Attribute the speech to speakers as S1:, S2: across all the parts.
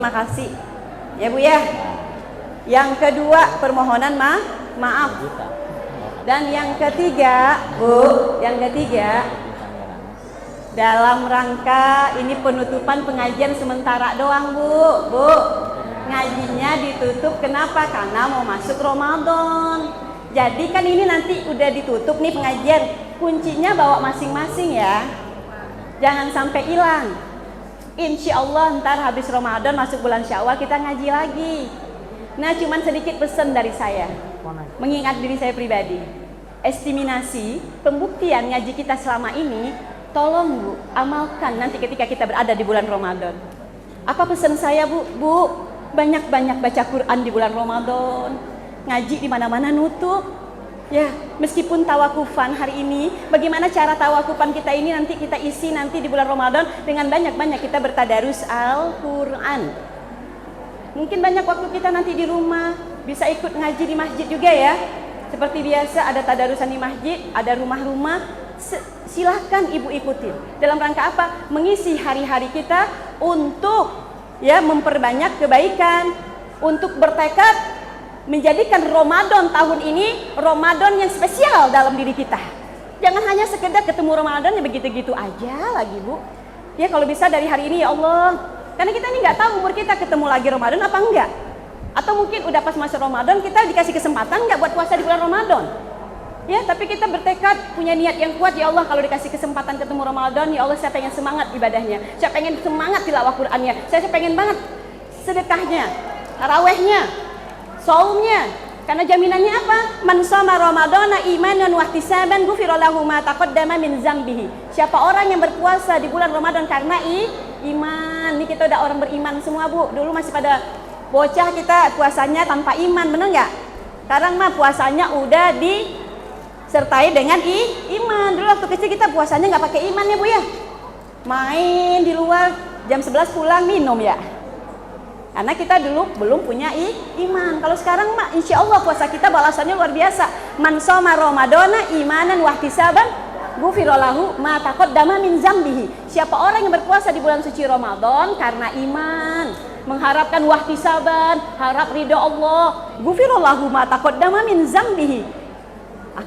S1: Terima kasih ya Bu ya. Yang kedua permohonan maaf. Dan yang ketiga Bu, dalam rangka ini penutupan pengajian sementara doang Bu. Ngajinya ditutup kenapa? Karena mau masuk Ramadan. Jadi kan ini nanti udah ditutup nih pengajian. Kuncinya bawa masing-masing ya. Jangan sampai hilang. Insya Allah ntar habis Ramadan masuk bulan Syawal kita ngaji lagi. Nah cuman sedikit pesan dari saya, mengingat diri saya pribadi, estimasi pembuktian ngaji kita selama ini, tolong Bu amalkan nanti ketika kita berada di bulan Ramadan. Apa pesan saya Bu? Banyak-banyak baca Quran di bulan Ramadan, ngaji di mana-mana nutup. Ya, meskipun tawakufan hari ini, bagaimana cara tawakufan kita ini nanti kita isi nanti di bulan Ramadan dengan banyak-banyak kita bertadarus Al-Quran. Mungkin banyak waktu kita nanti di rumah, bisa ikut ngaji di masjid juga ya. Seperti biasa ada tadarusan di masjid, ada rumah-rumah, silahkan Ibu ikutin. Dalam rangka apa? Mengisi hari-hari kita untuk ya memperbanyak kebaikan, untuk bertekad menjadikan Ramadan tahun ini Ramadan yang spesial dalam diri kita. Jangan hanya sekedar ketemu Ramadan yang begitu-gitu aja lagi Bu. Ya kalau bisa dari hari ini ya Allah. Karena kita ini nggak tahu umur kita ketemu lagi Ramadan apa enggak. Atau mungkin udah pas masuk Ramadan kita dikasih kesempatan nggak buat puasa di bulan Ramadan. Ya tapi kita bertekad punya niat yang kuat ya Allah, kalau dikasih kesempatan ketemu Ramadan ya Allah saya pengen semangat ibadahnya. Saya pengen semangat tilawah Qur'annya. Saya pengen banget sedekahnya, tarawehnya, saumnya, karena jaminannya apa? Man shoma ramadhana imanan wa ihtisaban ghufira lahu ma taqaddama min dzambihi. Siapa orang yang berpuasa di bulan Ramadan karena iman. Ini kita udah orang beriman semua Bu. Dulu masih pada bocah kita puasanya tanpa iman, bener nggak? Sekarang mah puasanya udah disertai dengan iman. Dulu waktu kecil kita puasanya nggak pakai iman ya Bu ya. Main di luar, jam 11 pulang minum ya. Karena kita dulu belum punya iman. Kalau sekarang mah insya Allah puasa kita balasannya luar biasa. Man shoma ramadhana imanan wa ihtisaban ghufira lahu ma taqaddama min dzambihi. Siapa orang yang berpuasa di bulan suci Ramadan karena iman, mengharapkan wahtisaban, harap ridha Allah, ghufira lahu ma taqaddama min dzambihi,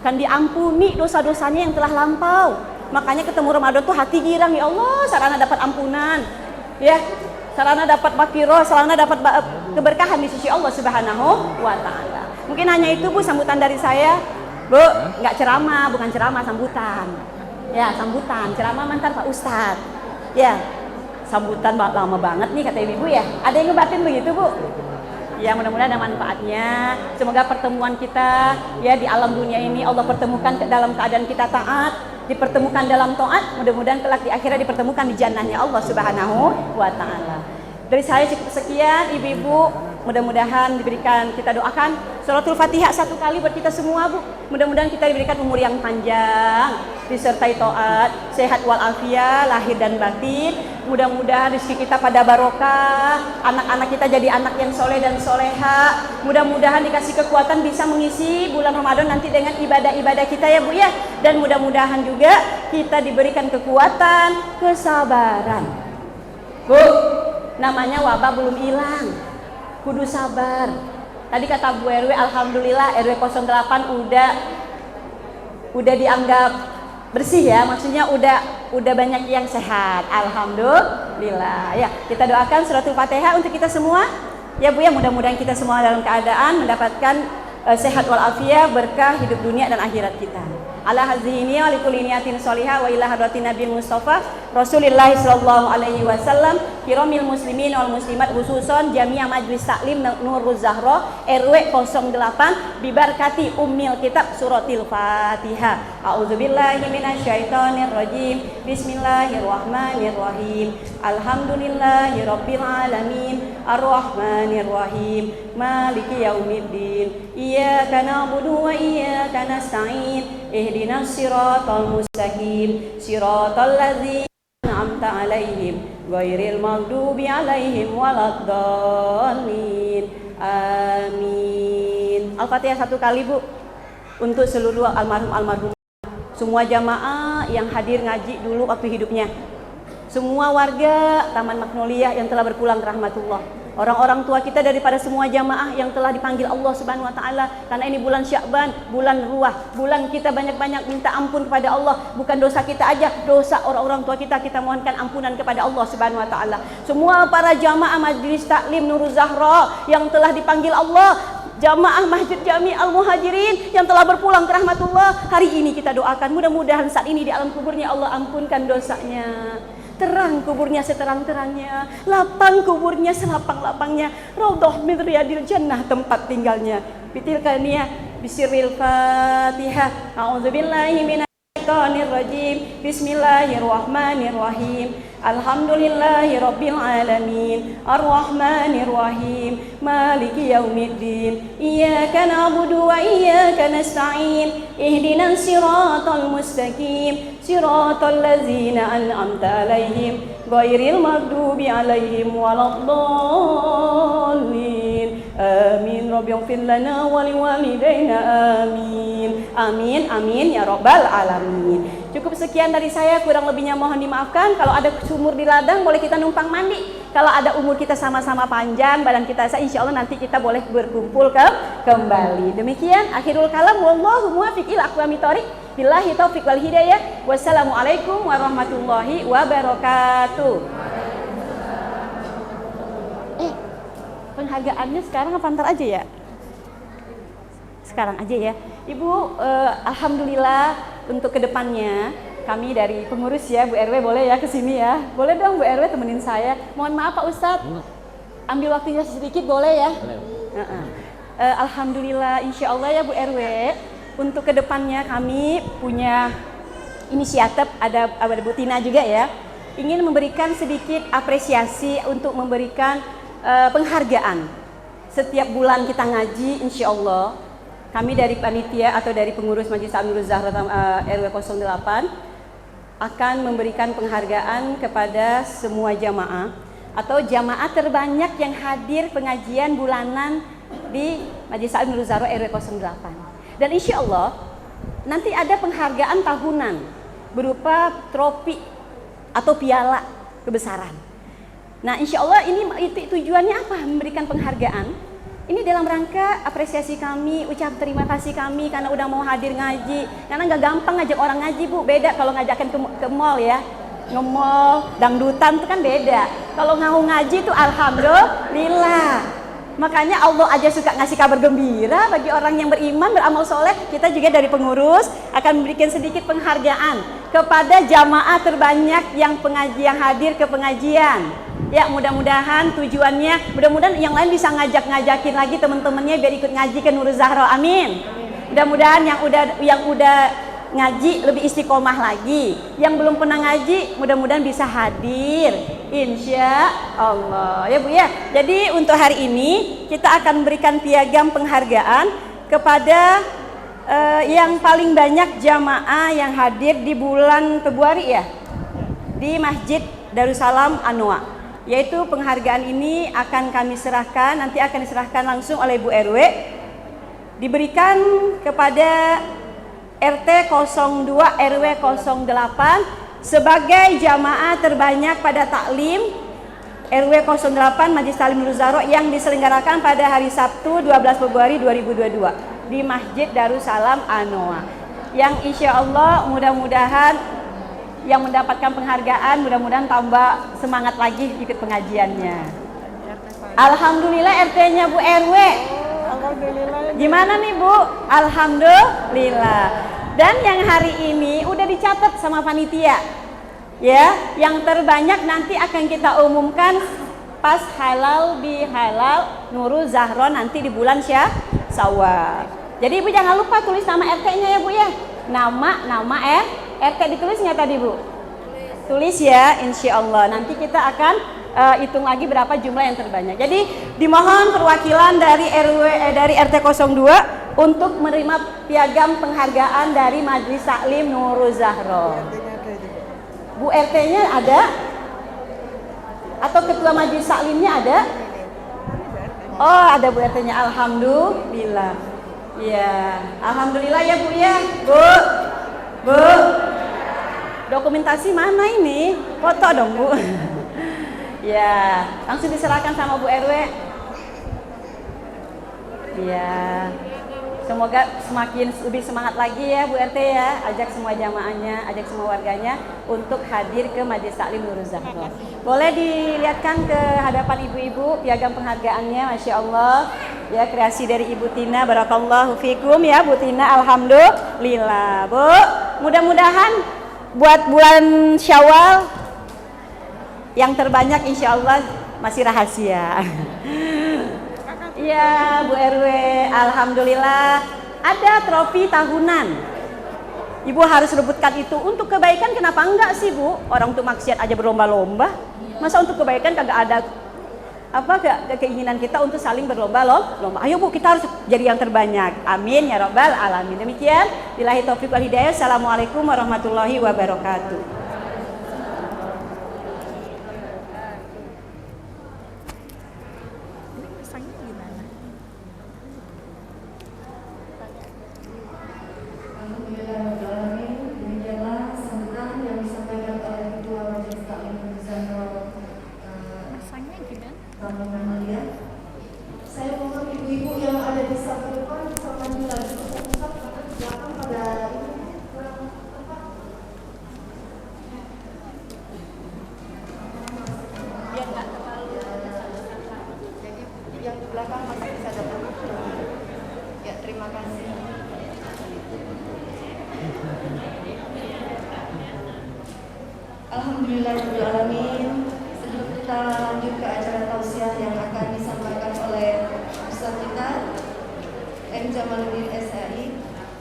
S1: akan diampuni dosa-dosanya yang telah lampau. Makanya ketemu Ramadan tuh hati girang, ya Allah, sarana dapat ampunan. Ya, sarana dapat maghfirah, sarana dapat keberkahan di sisi Allah Subhanahu wa taala. Mungkin hanya itu Bu sambutan dari saya. Bu, enggak ceramah, bukan ceramah, sambutan. Ya, sambutan. Ceramah mantar Pak Ustadz. Ya, sambutan lama banget nih kata Ibu ya. Ada yang ngebatin begitu Bu? Ya, mudah-mudahan ada manfaatnya. Semoga pertemuan kita ya di alam dunia ini Allah pertemukan dalam keadaan kita taat, dipertemukan dalam taat, mudah-mudahan kelak di akhirat dipertemukan di jannahnya Allah Subhanahu wa taala. Dari saya cukup sekian Ibu-ibu, mudah-mudahan diberikan, kita doakan Sholatul Fatihah satu kali buat kita semua Bu. Mudah-mudahan kita diberikan umur yang panjang, disertai taat, sehat walafiat lahir dan batin. Mudah-mudahan rezeki kita pada barokah, anak-anak kita jadi anak yang soleh dan soleha. Mudah-mudahan dikasih kekuatan bisa mengisi bulan Ramadan nanti dengan ibadah-ibadah kita ya Bu ya. Dan mudah-mudahan juga kita diberikan kekuatan, kesabaran. Bu, namanya wabah belum hilang, kudu sabar. Tadi kata Bu RW, alhamdulillah RW 08 udah dianggap bersih ya, maksudnya udah banyak yang sehat, alhamdulillah. Ya, kita doakan Sholatul Fatihah untuk kita semua ya Bu ya, mudah-mudahan kita semua dalam keadaan mendapatkan sehat walafiat, berkah hidup dunia dan akhirat kita. Ala hazini wa likulli niyatin sholihah wa ila hadratin Nabi Mustafa Rasulillah sallallahu alaihi wasallam, kiramil muslimin wal muslimat khususon jamiah majlis taklim Nurul Zahra RW 08 bibarkati ummil kitab suratil Fatihah. A'udzubillahi minasyaitonir rajim. Bismillahirrahmanirrahim. Alhamdulillahirabbil alamin. Arrahmanir rahim. Maliki yaumiddin. Iyyaka na'budu wa iyyaka nasta'in. Ihdinas siratal mustaqim. Siratal ladzina an'amta 'alaihim ghairil maghdubi 'alaihim waladdallin. Amin. Al-Fatihah satu kali Bu untuk seluruh almarhum semua jamaah yang hadir ngaji dulu waktu hidupnya, semua warga Taman Magnolia yang telah berpulang ke rahmatullah. orang-orang tua kita, daripada semua jamaah yang telah dipanggil Allah Subhanahu wa taala. Karena ini bulan Sya'ban, bulan ruah, bulan kita banyak-banyak minta ampun kepada Allah. Bukan dosa kita aja, dosa orang-orang tua kita mohonkan ampunan kepada Allah Subhanahu wa taala. Semua para jamaah Majlis Taklim Nurul Zahra yang telah dipanggil Allah, jamaah Masjid Jami Al-Muhajirin yang telah berpulang ke rahmatullah, hari ini kita doakan mudah-mudahan saat ini di alam kuburnya Allah ampunkan dosanya. Terang kuburnya seterang-terangnya, lapang kuburnya selapang-lapangnya, raudhah min riyadil jannah tempat tinggalnya. Bitilkania bisirril Fatihah. A'udzubillahi minasyaitonir rajim. Bismillahirrahmanirrahim. Alhamdulillahi rabbil alamin. Arrahmanir rahim. Maliki yaumiddin. Iyyaka na'budu wa iyyaka nasta'in. Ihdinas siratal mustaqim. Siratal ladzina an'amta 'alaihim ghairil maghdubi 'alaihim waladdallin. Amin. Rabbighfir lana wa liwalidayna. Amin. Amin amin ya rabbal alamin. Cukup sekian dari saya, kurang lebihnya mohon dimaafkan. Kalau ada sumur di ladang boleh kita numpang mandi. Kalau ada umur kita sama-sama panjang, badan kita insya Allah nanti kita boleh berkumpul kembali. Demikian akhirul kalam, wallahu muwaffiq ila aqwamit thoriq. Billahi taufiq wal hidayah. Wassalamualaikum warahmatullahi wabarakatuh. Penghargaannya sekarang apa ntar aja ya? Sekarang aja ya. Ibu, alhamdulillah untuk kedepannya kami dari pengurus ya, Bu RW boleh ya kesini ya. Boleh dong Bu RW temenin saya. Mohon maaf Pak Ustadz, ambil waktunya sedikit boleh ya? Alhamdulillah, insya Allah ya Bu RW. Untuk kedepannya kami punya inisiatif, ada Bu Tina juga ya, ingin memberikan sedikit apresiasi untuk memberikan penghargaan. Setiap bulan kita ngaji, insya Allah kami dari panitia atau dari pengurus Majlis Taklim Nurul Zahra RW 08 akan memberikan penghargaan kepada semua jamaah atau jamaah terbanyak yang hadir pengajian bulanan di Majlis Taklim Nurul Zahra RW 08. Dan insya Allah nanti ada penghargaan tahunan berupa trofi atau piala kebesaran. Nah insya Allah ini tujuannya apa? Memberikan penghargaan. Ini dalam rangka apresiasi kami, ucap terima kasih kami karena udah mau hadir ngaji. Karena nggak gampang ngajak orang ngaji Bu, beda kalau ngajakin ke mall ya. Nge-mall, dangdutan itu kan beda. Kalau mau ngaji itu alhamdulillah. Makanya Allah aja suka ngasih kabar gembira bagi orang yang beriman, beramal soleh. Kita juga dari pengurus akan memberikan sedikit penghargaan kepada jamaah terbanyak yang hadir ke pengajian. Ya mudah-mudahan tujuannya, mudah-mudahan yang lain bisa ngajakin lagi teman-temannya biar ikut ngaji ke Nurul Zahra. Amin. Mudah-mudahan yang udah ngaji lebih istiqomah lagi. Yang belum pernah ngaji mudah-mudahan bisa hadir. Insya Allah ya Bu ya. Jadi untuk hari ini kita akan memberikan piagam penghargaan kepada yang paling banyak jamaah yang hadir di bulan Februari ya, di Masjid Darussalam Anwa. Yaitu penghargaan ini akan kami serahkan, nanti akan diserahkan langsung oleh Bu RW, diberikan kepada RT 02 RW 08 sebagai jamaah terbanyak pada taklim RW 08 Majlis Taklim Nurul Zahra yang diselenggarakan pada hari Sabtu 12 Februari 2022 di Masjid Darussalam Anwa. Yang insya Allah mudah-mudahan yang mendapatkan penghargaan mudah-mudahan tambah semangat lagi ikut pengajiannya. Alhamdulillah RT-nya Bu RW. Alhamdulillah. Gimana nih Bu? Alhamdulillah. Dan yang hari ini udah dicatat sama panitia. Ya, yang terbanyak nanti akan kita umumkan pas halal bihalal Nurul Zahra nanti di bulan Syawal. Jadi Ibu jangan lupa tulis nama RT-nya ya Bu ya. Nama RT ditulisnya tadi Bu? Tulis ya, insya Allah. Nanti kita akan hitung lagi berapa jumlah yang terbanyak. Jadi dimohon perwakilan dari dari RT 02 untuk menerima piagam penghargaan dari Majlis Taklim Nurul Zahra. Bu RT-nya ada? Atau ketua Majlis Taklimnya ada? Oh ada Bu RT-nya, alhamdulillah. Ya, alhamdulillah ya Bu ya. Bu, dokumentasi mana ini? Foto dong Bu. Ya, langsung diserahkan sama Bu RW. Ya, semoga semakin lebih semangat lagi ya Bu RT ya. Ajak semua jamaahnya, ajak semua warganya untuk hadir ke Majelis Taklim Nurul Zahra. Boleh dilihatkan ke hadapan ibu-ibu piagam penghargaannya, Masya Allah. Ya, kreasi dari Ibu Tina, barakallahu fikum ya Bu Tina, alhamdulillah. Bu, mudah-mudahan buat bulan Syawal yang terbanyak insya Allah masih rahasia. Iya Bu RW, alhamdulillah ada trofi tahunan. Ibu harus rebutkan itu untuk kebaikan, kenapa enggak sih Bu? Orang untuk maksiat aja berlomba-lomba, masa untuk kebaikan kagak ada keinginan kita untuk saling berlomba-lomba. Ayo Bu, kita harus jadi yang terbanyak. Amin ya rabbal alamin. Demikian, billahi taufiq wal hidayah. Assalamualaikum warahmatullahi wabarakatuh.
S2: Saya mohon ibu-ibu yang ada di samping depan bisa maju lagi ke pusat karena di belakang pada kurang tempat. Biar nggak terlalu jadi yang di belakang masih bisa datang. Ya, terima kasih. Alhamdulillahirrahmanirrahim. Sebelum kita lanjut ke acara tausiah yang akan disampaikan oleh Ustaz kita M. Jamaluddin SAI,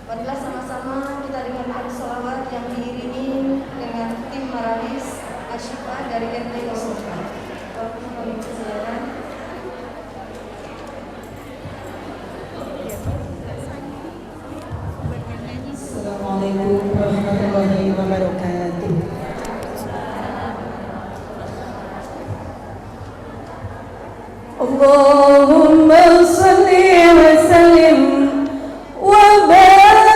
S2: marilah sama-sama kita dengarkan sholawat yang diiringi dengan tim Marawis Asyifa dari RT 04. Waktu kami persilakan.
S3: Assalamualaikum warahmatullahi wabarakatuh. Allahumma salli wa sallim wa barik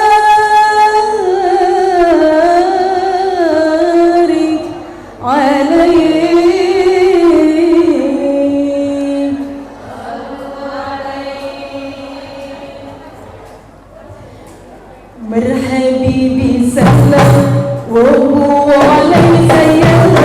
S3: alaihi. Berhabibi sallam wa huwa alaihi sayyidina.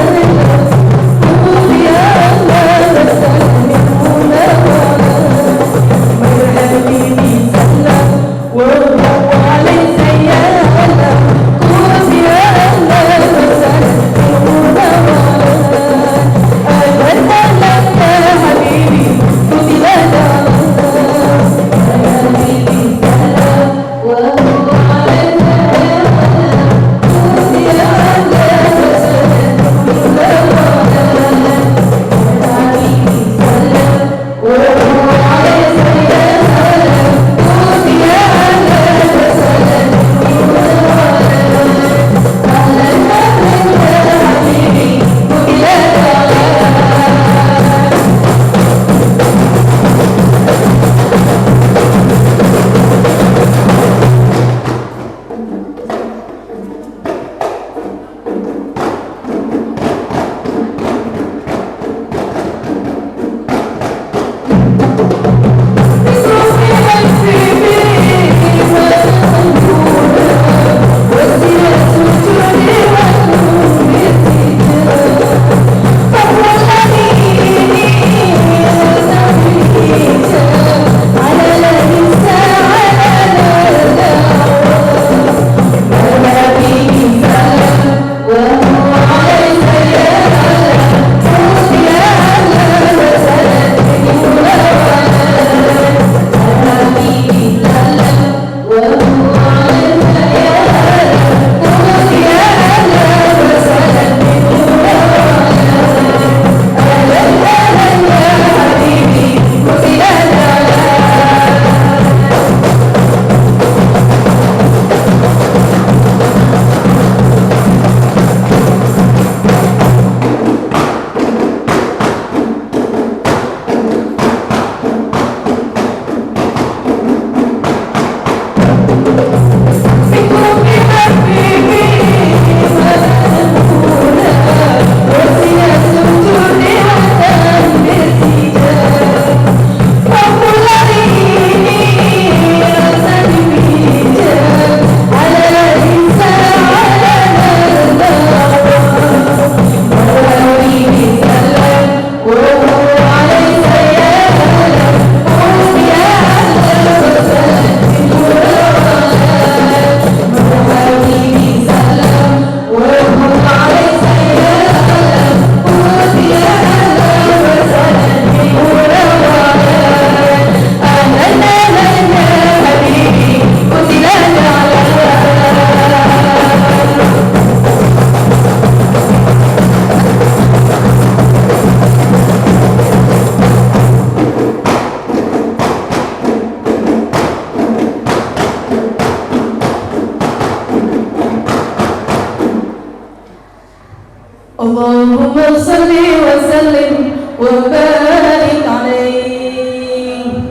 S3: Allahumma salli wa sallim wa barik alaihi.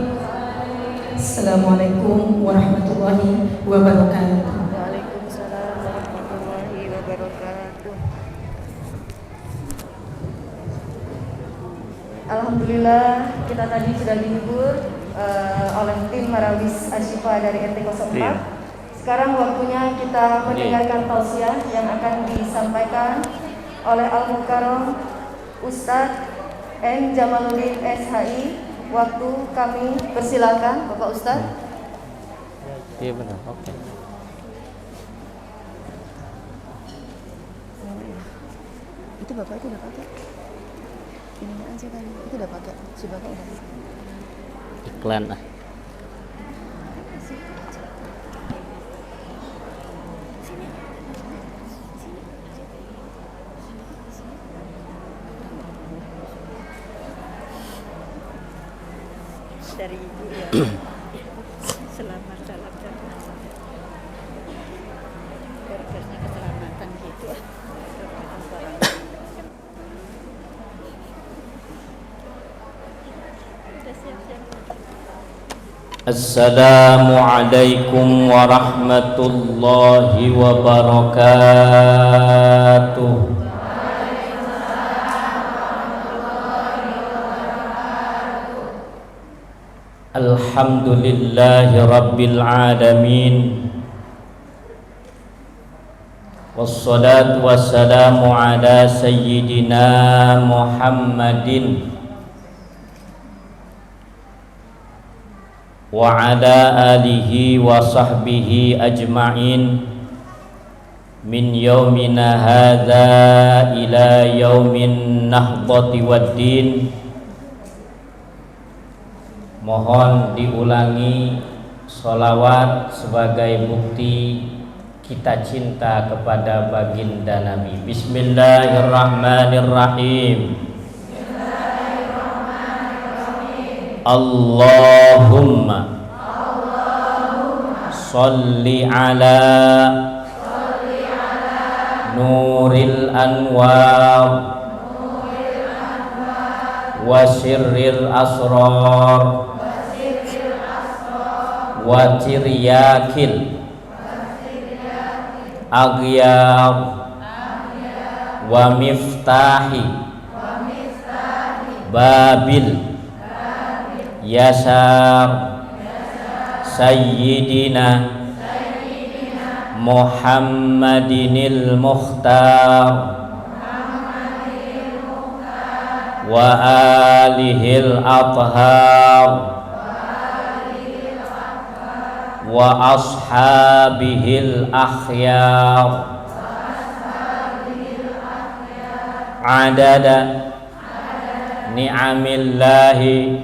S3: Assalamualaikum warahmatullahi wabarakatuh.
S2: Waalaikumsalam warahmatullahi wabarakatuh. Alhamdulillah kita tadi sudah dihibur oleh tim Marawis Asyifa dari RT 04. Sekarang waktunya kita mendengarkan tausiah yang akan disampaikan oleh Al-Mukarram Ustadz N. Jamaluddin SHI. Waktu kami persilakan Bapak Ustadz.
S4: Iya benar, oke.
S2: Itu Bapak itu udah pakai. Ini aja kan. Itu udah pakai. Si Bapak udah pakai.
S4: Iklan ah.
S1: Dari ibu ya. Selamat dalam jalan. Berkasnya keselamatan gitu.
S4: Assalamualaikum warahmatullahi wabarakatuh. Alhamdulillahi rabbil alamin. Wassalatu wassalamu ala sayyidina Muhammadin wa ala alihi wa sahbihi ajma'in min yaumina hadza ila yaumin nahdati waddin. Mohon diulangi sholawat sebagai bukti kita cinta kepada baginda Nabi. Bismillahirrahmanirrahim. Allahumma salli ala nuril anwar wa sirril asrar wa tiryakil aghyar wa miftahi babil yasar sayyidina Muhammadinil Mukhtar wa alihil athhar wa ashabihil akhyar adada ni'amillahi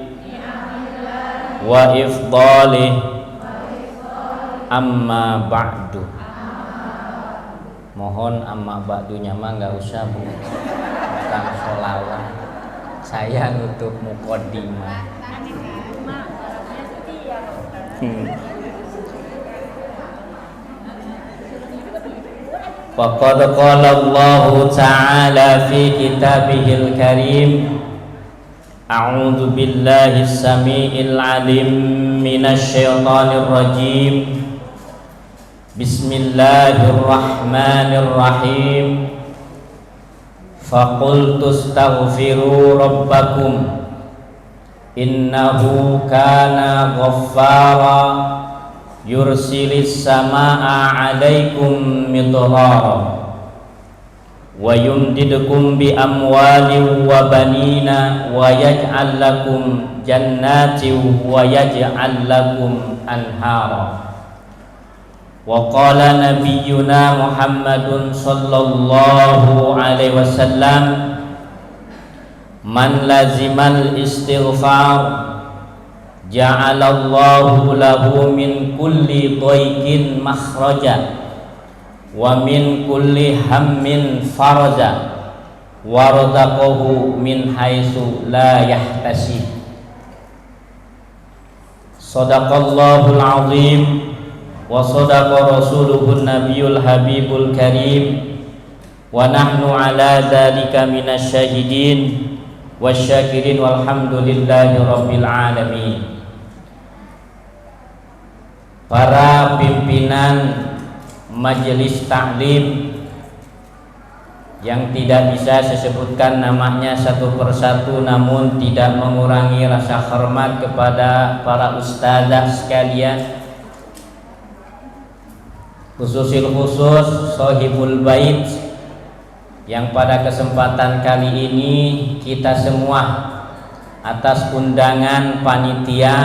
S4: wa ifdalih amma ba'du. Mohon amma ba'dunya mah nggak usah bu, bukan sholawat, saya nutup muqaddimah. Faqad qala Allah ta'ala fi kitabihil karim, a'udzu billahi as-sami'il 'alim minasy syaithanir rajim. Bismillahirrahmanirrahim. Faqultu astaghfiru rabbakum innahu kana ghaffara yursilis samaa'a 'alaikum midrara wa yumdidukum bi amwalin wa banina wa yaj'al lakum jannatin wa yaj'al lakum anhara. Wa qala nabiyyuna Muhammadun sallallahu alaihi wasallam, man lazimal istighfar ja'alallahu lahu min kulli dhaiqin makhraja wa min kulli hammin faraja wa razaqahu min haitsu la yahtasib. Shadaqallahul azim wa sadaqa rasuluhun nabiyul habibul karim wa nahnu ala dzalika minasyahidin wasyakirin walhamdulillahi rabbil alamin. Para pimpinan majelis taklim yang tidak bisa saya sebutkan namanya satu persatu, namun tidak mengurangi rasa hormat kepada para ustadzah sekalian, khusus Sohibul Bait, yang pada kesempatan kali ini kita semua atas undangan panitia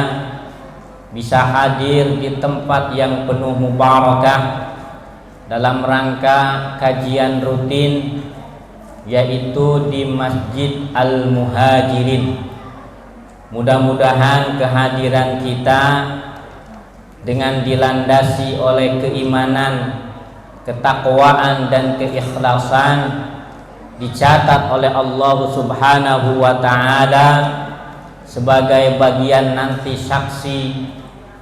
S4: bisa hadir di tempat yang penuh mubarakah dalam rangka kajian rutin, yaitu di Masjid Al-Muhajirin. Mudah-mudahan kehadiran kita dengan dilandasi oleh keimanan, ketakwaan dan keikhlasan dicatat oleh Allah Subhanahu wa taala sebagai bagian nanti saksi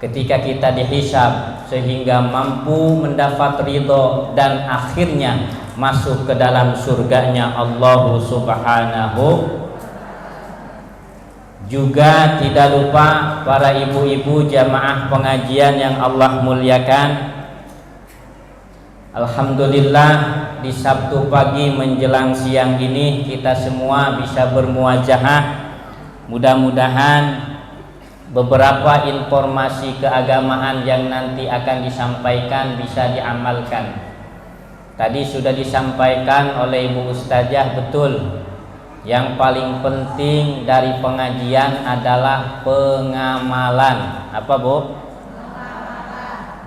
S4: ketika kita dihisab, sehingga mampu mendapat ridho dan akhirnya masuk ke dalam surganya Allah Subhanahu. Juga tidak lupa para ibu-ibu jamaah pengajian yang Allah muliakan. Alhamdulillah, di Sabtu pagi menjelang siang ini kita semua bisa bermuajahah. Mudah-mudahan beberapa informasi keagamaan yang nanti akan disampaikan bisa diamalkan. Tadi sudah disampaikan oleh Ibu Ustazah, betul. Yang paling penting dari pengajian adalah pengamalan. Apa, Bu?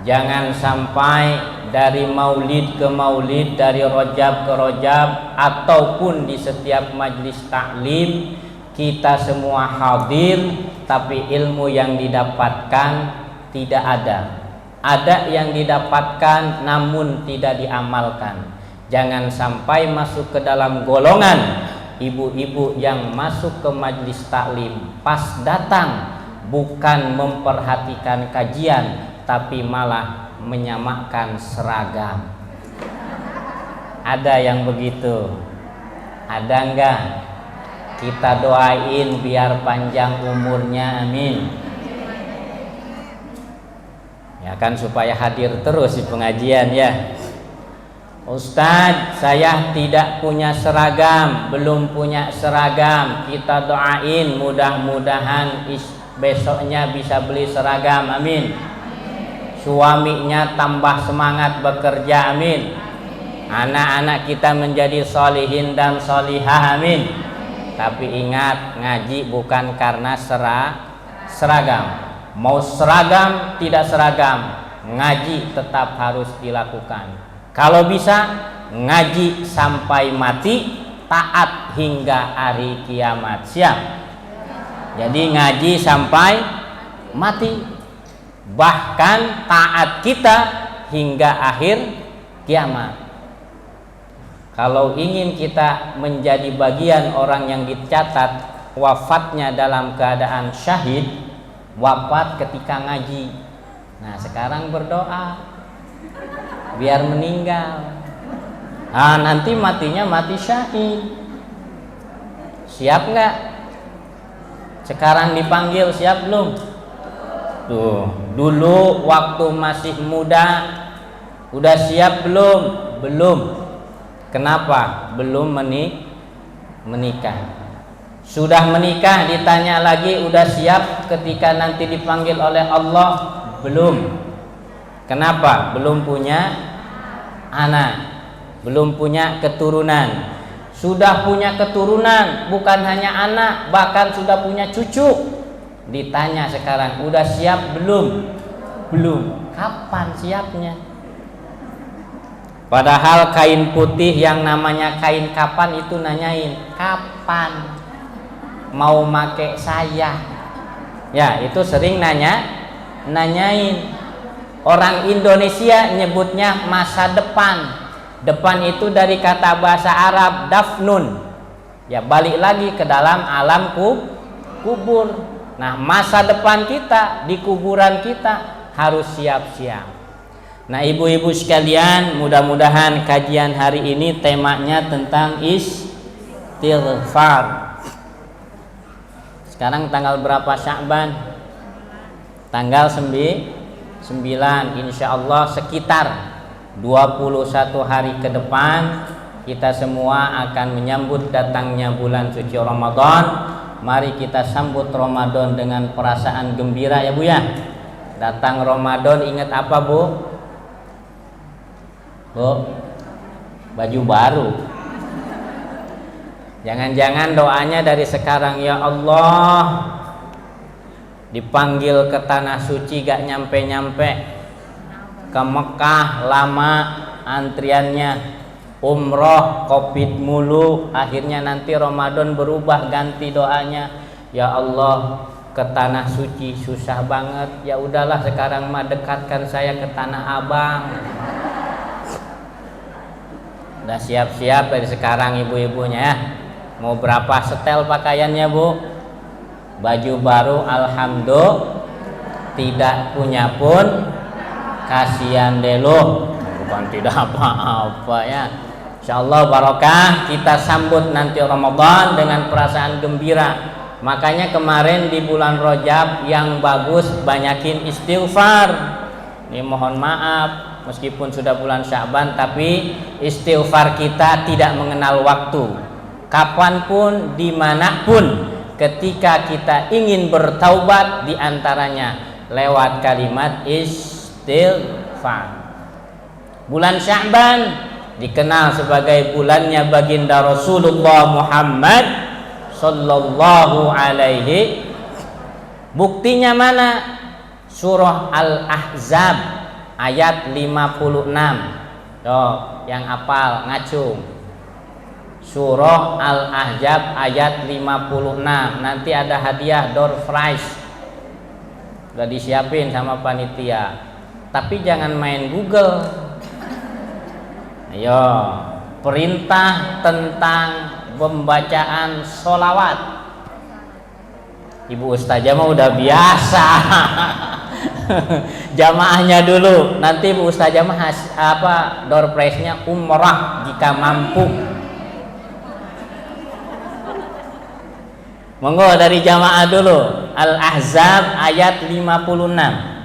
S4: Jangan sampai dari maulid ke maulid, dari rojab ke rojab, ataupun di setiap majlis taklim kita semua hadir, tapi ilmu yang didapatkan tidak ada. Ada yang didapatkan namun tidak diamalkan. Jangan sampai masuk ke dalam golongan ibu-ibu yang masuk ke majlis taklim pas datang bukan memperhatikan kajian, tapi malah menyamakan seragam. Ada yang begitu? Ada enggak? Kita doain biar panjang umurnya, amin. Ya kan, supaya hadir terus di pengajian ya. Ustadz, saya tidak punya seragam, belum punya seragam. Kita doain mudah-mudahan besoknya bisa beli seragam, amin. Suaminya tambah semangat bekerja, amin. Anak-anak kita menjadi solihin dan solihah, amin. Tapi ingat, ngaji bukan karena seragam. Mau seragam tidak seragam, ngaji tetap harus dilakukan. Kalau bisa ngaji sampai mati, taat hingga hari kiamat. Siap? Jadi ngaji sampai mati, bahkan taat kita hingga akhir kiamat. Kalau ingin kita menjadi bagian orang yang dicatat wafatnya dalam keadaan syahid, wafat ketika ngaji. Nah, sekarang berdoa biar meninggal. Nah, nanti matinya mati syahid. Siap nggak? Sekarang dipanggil, siap belum? Tuh, dulu waktu masih muda udah siap belum? Belum. Kenapa? Belum menikah. Sudah menikah ditanya lagi, udah siap ketika nanti dipanggil oleh Allah? Belum. Kenapa? Belum punya anak, belum punya keturunan. Sudah punya keturunan, bukan hanya anak, bahkan sudah punya cucu. Ditanya sekarang, udah siap belum? Belum. Kapan siapnya? Padahal kain putih yang namanya kain kapan itu nanyain, kapan mau make saya? Ya, itu sering nanyain. Orang Indonesia nyebutnya masa depan. Depan itu dari kata bahasa Arab dafnun. Ya, balik lagi ke dalam alam kubur. Nah, masa depan kita di kuburan kita harus siap-siap. Nah, ibu-ibu sekalian, mudah-mudahan kajian hari ini temanya tentang istighfar. Sekarang tanggal berapa Sya'ban? Tanggal 9. Insya Allah sekitar 21 hari ke depan kita semua akan menyambut datangnya bulan suci Ramadan. Mari kita sambut Ramadan dengan perasaan gembira ya Bu ya. Datang Ramadan ingat apa Bu? Bu, baju baru. Jangan-jangan doanya dari sekarang, ya Allah, dipanggil ke tanah suci gak nyampe-nyampe, ke Mekah lama antriannya, umroh covid mulu, akhirnya nanti Ramadan berubah ganti doanya, ya Allah ke tanah suci susah banget, ya udahlah sekarang mah dekatkan saya ke tanah Abang. Udah siap-siap dari sekarang ibu-ibunya ya. Mau berapa setel pakaiannya Bu? Baju baru alhamdulillah, tidak punya pun kasihan deh lo. Bukan tidak apa-apa ya. Insyaallah barokah, kita sambut nanti Ramadan dengan perasaan gembira. Makanya kemarin di bulan Rajab yang bagus banyakin istighfar. Ini mohon maaf meskipun sudah bulan Sya'ban, tapi istighfar kita tidak mengenal waktu. Kapanpun, dimanapun, ketika kita ingin bertaubat, diantaranya lewat kalimat istighfar. Bulan Sya'ban dikenal sebagai bulannya baginda Rasulullah Muhammad sallallahu alaihi. Buktinya mana? Surah Al-Ahzab ayat 56. Tuh, yang hafal ngacung. Surah Al-Ahzab ayat 56. Nanti ada hadiah door prize. Udah disiapin sama panitia. Tapi jangan main Google. Ayo, perintah tentang pembacaan sholawat. Ibu Ustazah mah udah biasa. Jamaahnya dulu, nanti Bu Ustazah mah door prize-nya umrah jika mampu. Monggo dari jamaah dulu. Al-Ahzab ayat 56.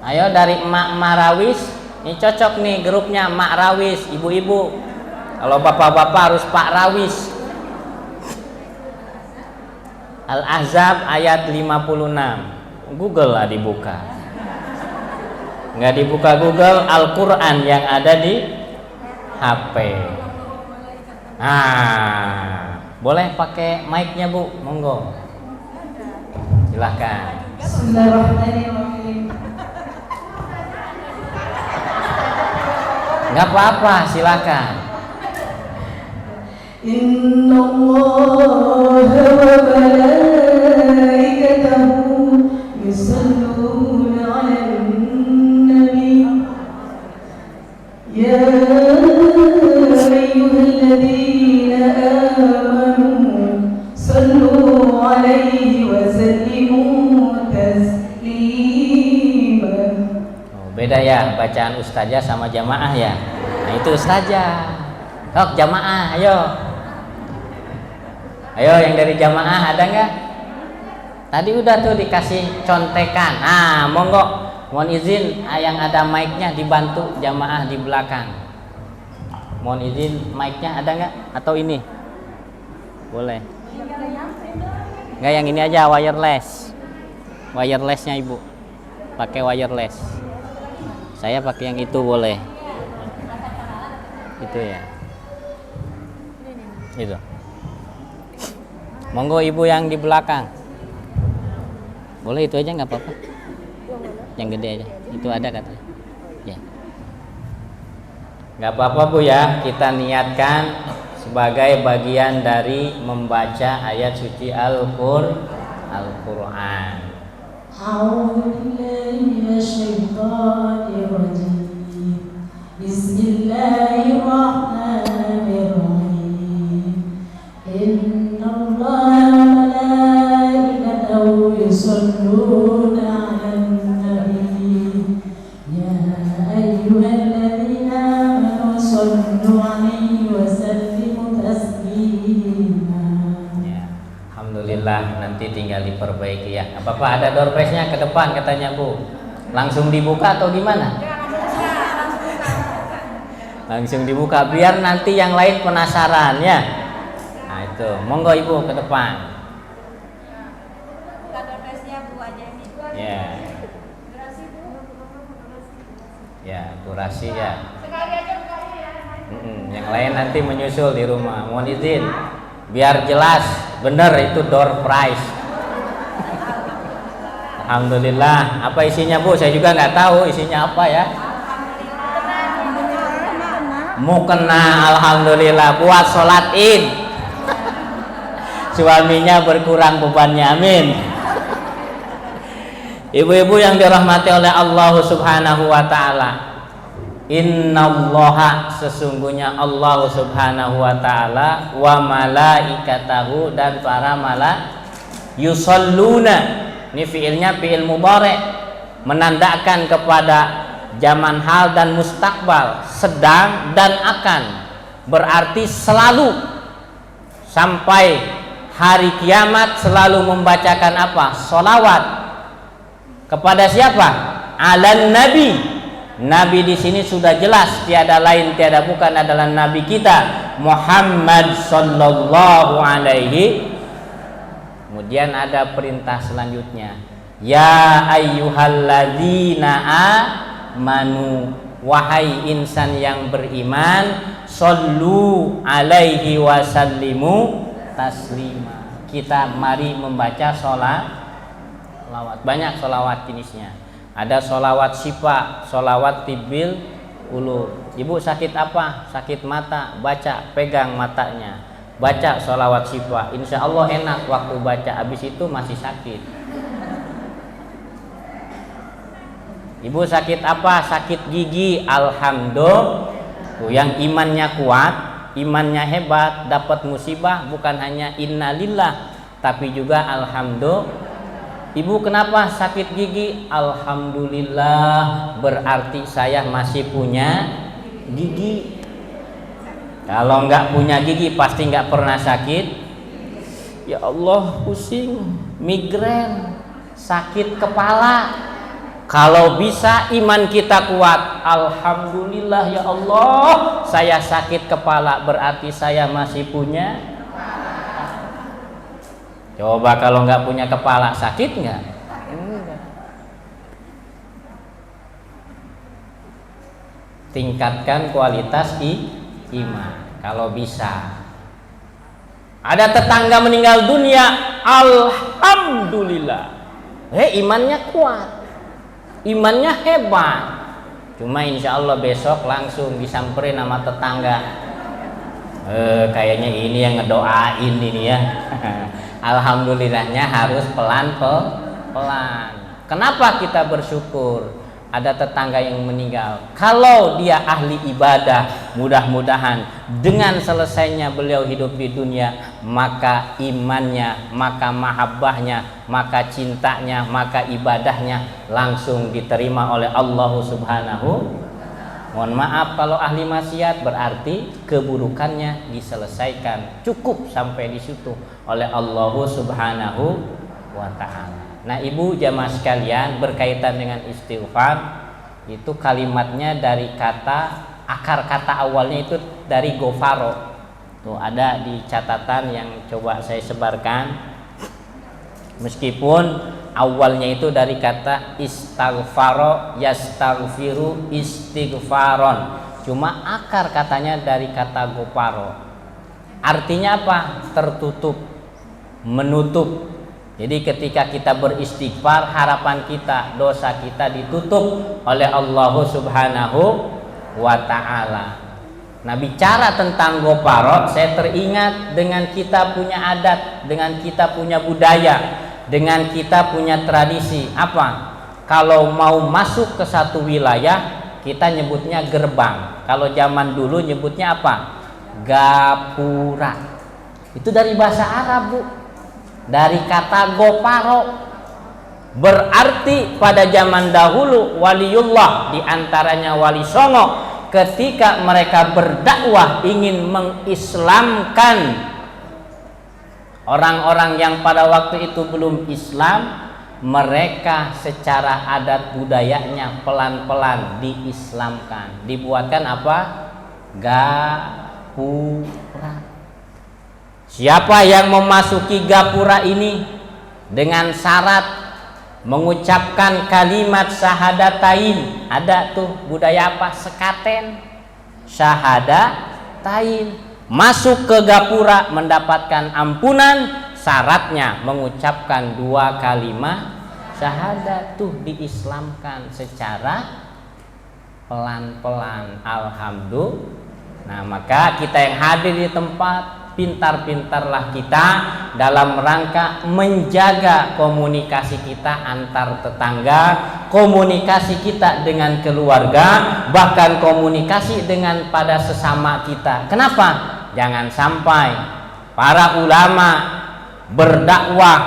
S4: Ayo dari Emak Marawis. Ini cocok nih grupnya Emak Rawis, ibu-ibu. Kalau bapak-bapak harus Pak Rawis. Al-Ahzab ayat 56. Google lah dibuka. Nggak dibuka Google, Al-Quran yang ada di HP. Nah, boleh pakai mic-nya Bu, monggo. Silahkan.
S3: Bismillahirrahmanirrahim.
S4: Nggak apa-apa, silakan.
S3: Inna Allah wa malaikatahu yusalluna 'alan nabi. Ya ayyuhalladzina amanu sallu 'alaihi wa sallimu taslima.
S4: Beda ya bacaan ustazah sama jamaah ya. Nah itu ustazah. Sok jamaah, ayo. Ayo yang dari jamaah ada nggak? Tadi udah tuh dikasih contekan. Nah monggo, mohon izin yang ada mic-nya dibantu jamaah di belakang. Mohon izin mic-nya ada nggak? Atau ini? Boleh. Nggak, yang ini aja wireless. Wirelessnya ibu. Pakai wireless. Saya pakai yang itu boleh. Itu ya. Itu. Monggo ibu yang di belakang. Boleh itu aja nggak apa-apa. Yang gede aja. Itu ada katanya. Ya. Nggak apa-apa Bu ya. Kita niatkan sebagai bagian dari membaca ayat suci Al-Quran.
S3: Bismillahirrahmanirrahim. Inna Allah wa malaikatahu
S4: Alhamdulillah, nanti tinggal diperbaiki ya. Apa-apa, ada door prize-nya ke depan katanya Bu. Langsung dibuka atau gimana? Langsung dibuka biar nanti yang lain penasaran ya. Nah itu, monggo Ibu ke depan. Ya. Ya, durasi ya. Yang lain nanti menyusul di rumah. Mohon izin, biar jelas, bener itu door prize. Alhamdulillah. Apa isinya Bu? Saya juga nggak tahu isinya apa ya. Mukena, alhamdulillah, buat sholat id. Suaminya berkurang bebannya, amin. Ibu-ibu yang dirahmati oleh Allah Subhanahu wa ta'ala, innallaha, sesungguhnya Allah Subhanahu wa ta'ala, wa malaikatahu, dan para yusalluna, ini fiilnya fiil mudhari', menandakan kepada zaman hal dan mustakbal, sedang dan akan, berarti selalu sampai hari kiamat selalu membacakan apa? Sholawat kepada siapa? Alan Nabi. Nabi di sini sudah jelas, tiada lain tiada bukan adalah Nabi kita Muhammad sallallahu alaihi. Kemudian ada perintah selanjutnya, ya ayyuhalladzina amanu, wahai insan yang beriman, shollu alaihi wasallimu taslima. Kita mari membaca sholawat. Banyak sholawat jenisnya. Ada sholawat syifa, sholawat tibil ulu. Ibu sakit apa? Sakit mata, baca, pegang matanya, baca sholawat syifa. Insya Allah enak waktu baca. Habis itu masih sakit. Ibu sakit apa? Sakit gigi. Alhamdulillah. Tuh, yang imannya kuat, imannya hebat, dapat musibah bukan hanya innalillah, tapi juga alhamdulillah. Ibu kenapa sakit gigi? Alhamdulillah, berarti saya masih punya gigi. Kalau nggak punya gigi pasti nggak pernah sakit. Ya Allah, pusing, migrain, sakit kepala. Kalau bisa iman kita kuat, alhamdulillah ya Allah, saya sakit kepala, berarti saya masih punya. Coba kalau nggak punya kepala, sakit nggak? Enggak. Tingkatkan kualitas iman kalau bisa. Ada tetangga meninggal dunia, alhamdulillah, imannya kuat, imannya hebat. Cuma insya Allah besok langsung disamperin sama tetangga. Kayaknya ini yang ngedoain ini ya. Alhamdulillahnya harus pelan-pelan. Kenapa kita bersyukur ada tetangga yang meninggal? Kalau dia ahli ibadah, mudah-mudahan dengan selesainya beliau hidup di dunia, maka imannya, maka mahabbahnya, maka cintanya, maka ibadahnya langsung diterima oleh Allah Subhanahu. Mohon maaf kalau ahli maksiat, berarti keburukannya diselesaikan, cukup sampai di situ oleh Allah Subhanahu wa ta'ala. Nah, ibu jamaah sekalian, berkaitan dengan istighfar, itu kalimatnya dari kata, akar kata awalnya itu dari gofaro. Tuh ada di catatan yang coba saya sebarkan. Meskipun awalnya itu dari kata istaghfaro yastaghfiru istighfaron, cuma akar katanya dari kata gofaro. Artinya apa? Tertutup, menutup. Jadi ketika kita beristighfar, harapan kita, dosa kita ditutup oleh Allah Subhanahu wa ta'ala. Nah, bicara tentang gofaro, saya teringat dengan kita punya adat, dengan kita punya budaya, dengan kita punya tradisi. Apa? Kalau mau masuk ke satu wilayah, kita nyebutnya gerbang. Kalau zaman dulu nyebutnya apa? Gapura. Itu dari bahasa Arab, Bu. Dari kata goparo, berarti pada zaman dahulu waliullah, diantaranya Wali Songo, ketika mereka berdakwah ingin mengislamkan Orang-orang yang pada waktu itu belum Islam, mereka secara adat budayanya pelan-pelan diislamkan. Dibuatkan apa? Gapura. Siapa yang memasuki gapura ini dengan syarat mengucapkan kalimat syahadatain, ada tuh budaya apa? Sekaten. Syahadatain. Masuk ke gapura mendapatkan ampunan, syaratnya mengucapkan 2 kalimat syahadat, tuh diislamkan secara pelan-pelan. Alhamdulillah. Nah, maka kita yang hadir di tempat, pintar-pintarlah kita dalam rangka menjaga komunikasi kita antar tetangga, komunikasi kita dengan keluarga, bahkan komunikasi dengan pada sesama kita. Kenapa? Jangan sampai para ulama berdakwah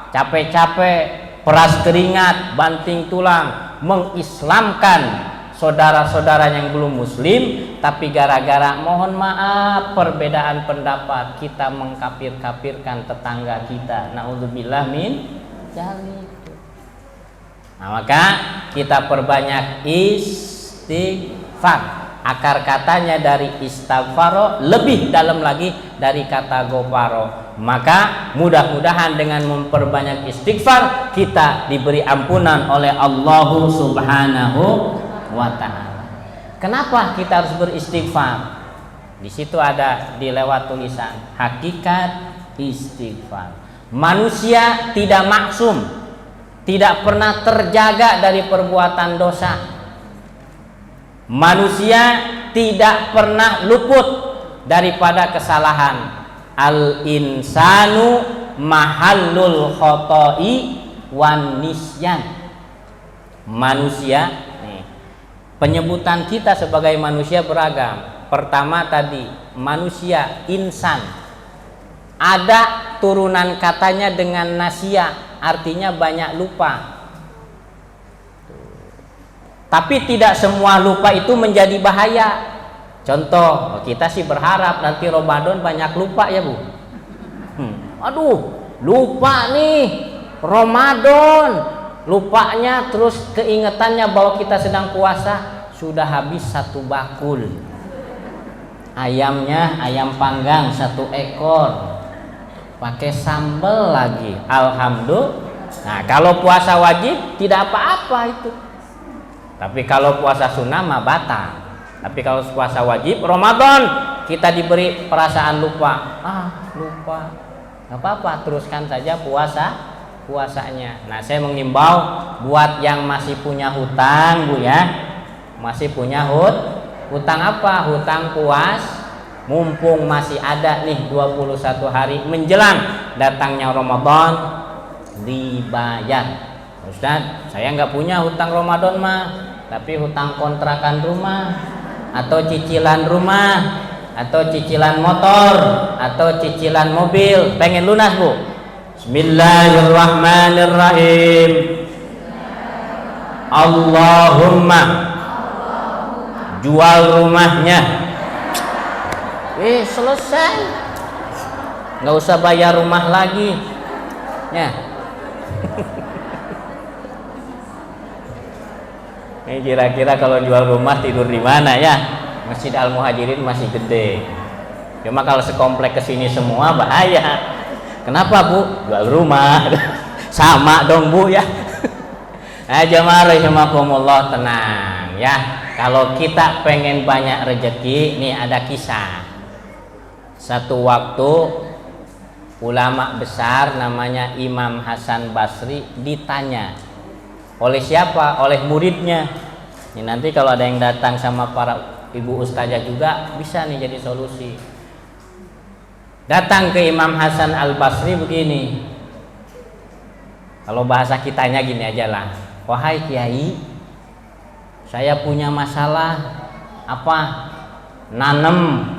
S4: capek-capek, peras keringat, banting tulang, mengislamkan saudara-saudara yang belum muslim, tapi gara-gara mohon maaf perbedaan pendapat kita mengkafir-kafirkan tetangga kita. Naudzubillah min dzalik. Nah, maka kita perbanyak istighfar. Akar katanya dari istighfaro lebih dalam lagi dari kata gofaro. Maka mudah-mudahan dengan memperbanyak istighfar kita diberi ampunan oleh Allah Subhanahu wa ta'ala. Kenapa kita harus beristighfar? Di situ ada dilewat tulisan hakikat istighfar. Manusia tidak maksum, tidak pernah terjaga dari perbuatan dosa. Manusia tidak pernah luput daripada kesalahan. Al insanu mahallul khoto'i wan nisyan. Manusia, nih, penyebutan kita sebagai manusia beragam. Pertama tadi manusia insan, ada turunan katanya dengan nasia, artinya banyak lupa. Tapi tidak semua lupa itu menjadi bahaya. Contoh, kita sih berharap nanti Ramadan banyak lupa ya Bu. Aduh, lupa nih Ramadan. Lupanya terus keingetannya bahwa kita sedang puasa, sudah habis 1 bakul. Ayamnya ayam panggang 1 ekor. Pakai sambal lagi. Alhamdulillah. Nah, kalau puasa wajib tidak apa-apa itu. Tapi kalau puasa sunnah mah batal. Tapi kalau puasa wajib Ramadan kita diberi perasaan lupa. Lupa. Gak apa-apa, teruskan saja puasanya. Nah, saya mengimbau buat yang masih punya hutang Bu ya. Masih punya hutang apa? Hutang puas. Mumpung masih ada nih 21 hari menjelang datangnya Ramadan, dibayar. Ustaz, saya nggak punya hutang Ramadan mah, tapi hutang kontrakan rumah, atau cicilan rumah, atau cicilan motor, atau cicilan mobil, pengen lunas Bu. Bismillahirrahmanirrahim. Allahumma jual rumahnya. Selesai, nggak usah bayar rumah lagi ya. Ini kira-kira kalau jual rumah tidur di mana ya? Masjid Al Muhajirin masih gede. Cuma kalau sekomplek kesini semua bahaya. Kenapa Bu? Jual rumah. Sama dong Bu ya. Jamaah rahimakumullah, tenang ya. Kalau kita pengen banyak rezeki, nih ada kisah. Satu waktu ulama besar namanya Imam Hasan Basri ditanya oleh siapa? Oleh muridnya. Ini nanti kalau ada yang datang sama para ibu ustazah juga bisa nih jadi solusi. Datang ke Imam Hasan Al Basri begini. Kalau bahasa kitanya gini aja lah. Wahai Kiai, saya punya masalah apa? Nanem.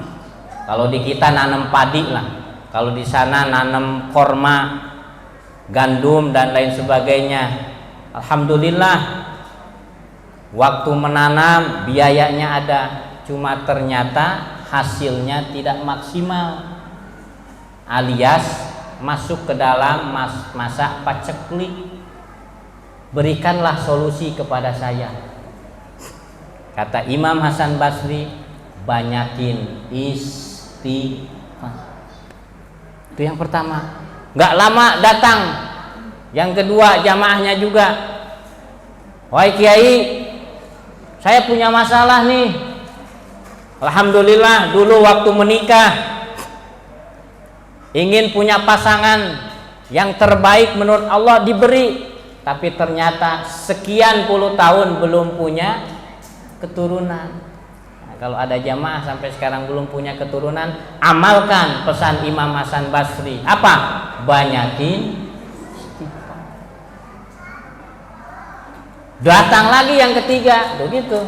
S4: Kalau di kita nanem padi lah. Kalau di sana nanem korma, gandum dan lain sebagainya. Alhamdulillah, waktu menanam biayanya ada, cuma ternyata hasilnya tidak maksimal, alias masuk ke dalam masa paceklik. Berikanlah solusi kepada saya. Kata Imam Hasan Basri, banyakin istighfar. Itu yang pertama. Nggak lama datang yang kedua jamaahnya juga. Wahai Kiai, saya punya masalah nih. Alhamdulillah dulu waktu menikah ingin punya pasangan yang terbaik menurut Allah diberi, tapi ternyata sekian puluh tahun belum punya keturunan. Nah, kalau ada jamaah sampai sekarang belum punya keturunan, amalkan pesan Imam Hasan Basri. Apa? Banyakin istighfar. Datang lagi yang ketiga, begitu.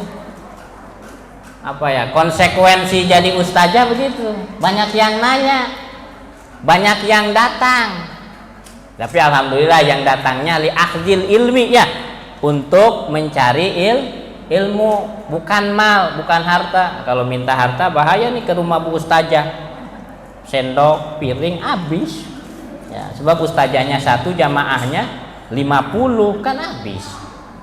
S4: Apa ya? Konsekuensi jadi ustazah begitu. Banyak yang nanya, banyak yang datang. Tapi alhamdulillah yang datangnya li akhdil ilmi, ya, untuk mencari ilmu, bukan mal, bukan harta. Kalau minta harta bahaya nih, ke rumah Bu Ustazah, sendok piring habis ya, sebab ustazahnya satu, jamaahnya 50 kan habis.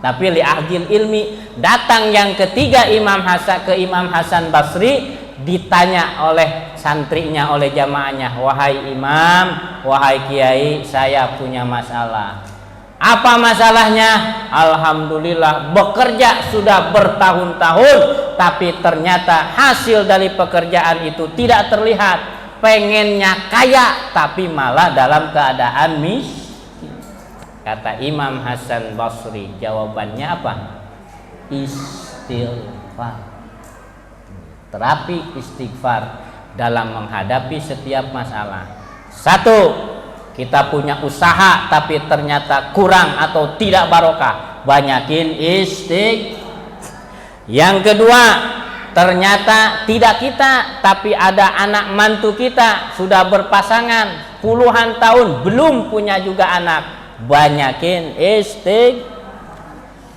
S4: Tapi li akhdil ilmi, datang yang ketiga Imam Hasan Basri, ditanya oleh santrinya, oleh jamaahnya, wahai imam, wahai kiai, saya punya masalah. Apa masalahnya? Alhamdulillah bekerja sudah bertahun-tahun, tapi ternyata hasil dari pekerjaan itu tidak terlihat. Pengennya kaya, tapi malah dalam keadaan miskin. Kata Imam Hasan Basri, jawabannya apa? Istighfar. Terapi istighfar dalam menghadapi setiap masalah. Satu, kita punya usaha tapi ternyata kurang atau tidak barokah, banyakin istighfar. Yang kedua, ternyata tidak kita tapi ada anak mantu kita sudah berpasangan puluhan tahun belum punya juga anak, banyakin istighfar.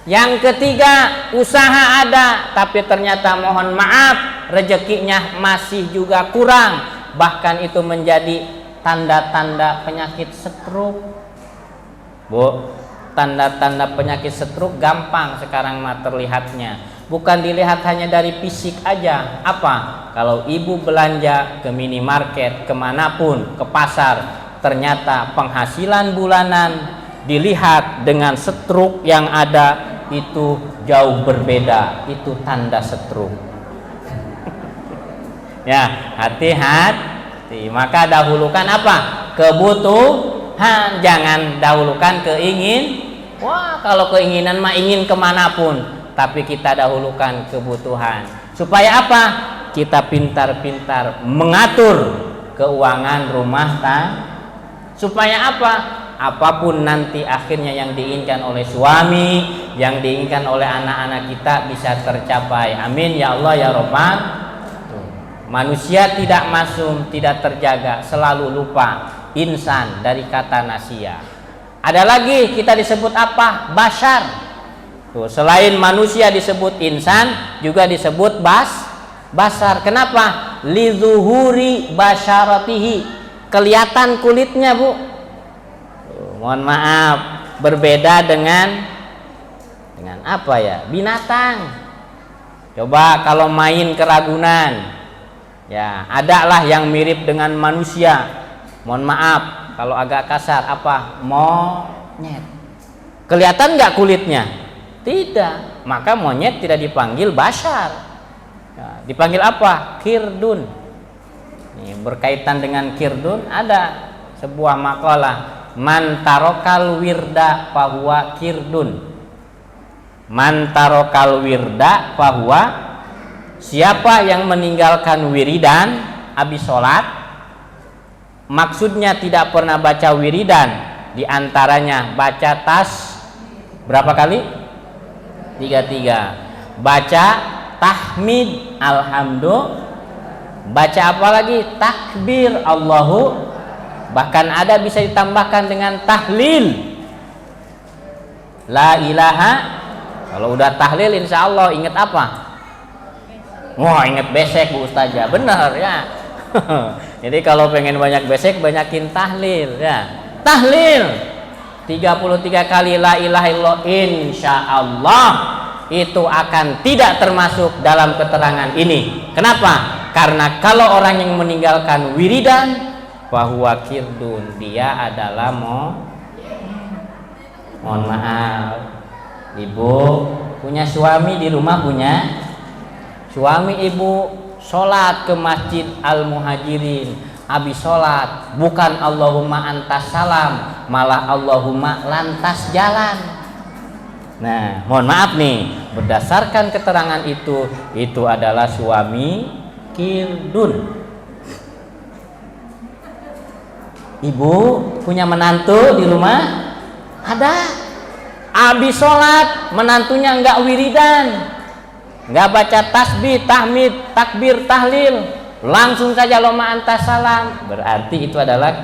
S4: Yang ketiga, usaha ada tapi ternyata mohon maaf rezekinya masih juga kurang, bahkan itu menjadi tanda-tanda penyakit stroke. Bu, tanda-tanda penyakit stroke gampang sekarang mah terlihatnya. Bukan dilihat hanya dari fisik aja. Apa? Kalau ibu belanja ke minimarket, kemanapun, ke pasar, ternyata penghasilan bulanan dilihat dengan stroke yang ada itu jauh berbeda, itu tanda stroke. Ya, hati-hati. Maka dahulukan apa? Kebutuhan, jangan dahulukan Wah, kalau keinginan mah ingin kemanapun, tapi kita dahulukan kebutuhan. Supaya apa? Kita pintar-pintar mengatur keuangan rumah tangga. Supaya apa? Apapun nanti akhirnya yang diinginkan oleh suami, yang diinginkan oleh anak-anak kita bisa tercapai. Amin ya Allah ya Rabbal. Manusia tidak masum, tidak terjaga, selalu lupa. Insan dari kata nasia. Ada lagi kita disebut apa? Bashar. Tuh, selain manusia disebut insan, juga disebut bashar. Kenapa? Lizuhuri basyaratihi. Kelihatan kulitnya, Bu. Mohon maaf, berbeda dengan apa ya? Binatang. Coba kalau main ke Ragunan, ya adalah yang mirip dengan manusia. Mohon maaf kalau agak kasar, apa? Monyet. Kelihatan nggak kulitnya? Tidak. Maka monyet tidak dipanggil bashar. Ya, dipanggil apa? Kirdun. Nih, berkaitan dengan kirdun ada sebuah makalah. Man tarokal wirda fahuwa kirdun. Man tarokal wirda fahuwa, siapa yang meninggalkan wiridan habis sholat, maksudnya tidak pernah baca wiridan, diantaranya baca berapa kali? 33. Baca tahmid alhamdulillah, baca apa lagi? Takbir Allahu, bahkan ada bisa ditambahkan dengan tahlil la ilaha. Kalau udah tahlil insya Allah ingat apa? Wah, ingat besek Bu Ustazah. Benar ya. Jadi kalau pengen banyak besek, banyakin tahlil ya. Tahlil 33 kali la ilaha illallah, insya Allah itu akan tidak termasuk dalam keterangan ini. Kenapa? Karena kalau orang yang meninggalkan wiridan, bahwa kirdun, dia adalah mohon maaf, ibu punya suami di rumah, punya suami, ibu sholat ke masjid Al-Muhajirin, habis sholat bukan Allahumma antas salam, malah Allahumma lantas jalan. Nah, mohon maaf nih, berdasarkan keterangan itu adalah suami kirdun. Ibu punya menantu di rumah, ada, habis sholat menantunya enggak wiridan, enggak baca tasbih, tahmid, takbir, tahlil, langsung saja Allahumma antas salam, berarti itu adalah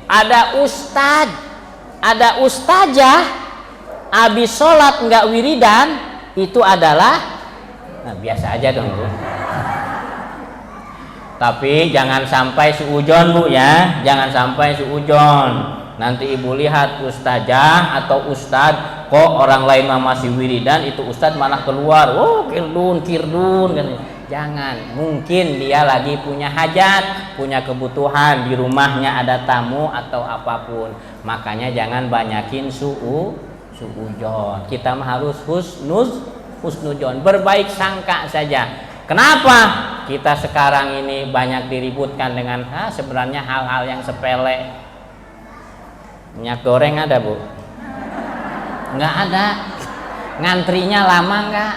S4: ada ustad, ada ustazah habis sholat enggak wiridan, itu adalah, nah biasa aja dong Bu. Tapi jangan sampai suujon Bu ya, jangan sampai suujon. Nanti ibu lihat ustazah atau ustad, kok orang lain masih wiridan, itu ustad malah keluar, oh kirdun kan. Jangan, mungkin dia lagi punya hajat, punya kebutuhan, di rumahnya ada tamu atau apapun. Makanya jangan banyakin suujon. Kita mah harus husnujon, berbaik sangka saja. Kenapa kita sekarang ini banyak diributkan dengan sebenarnya hal-hal yang sepele? Minyak goreng ada Bu? Nggak ada. Ngantrinya lama nggak?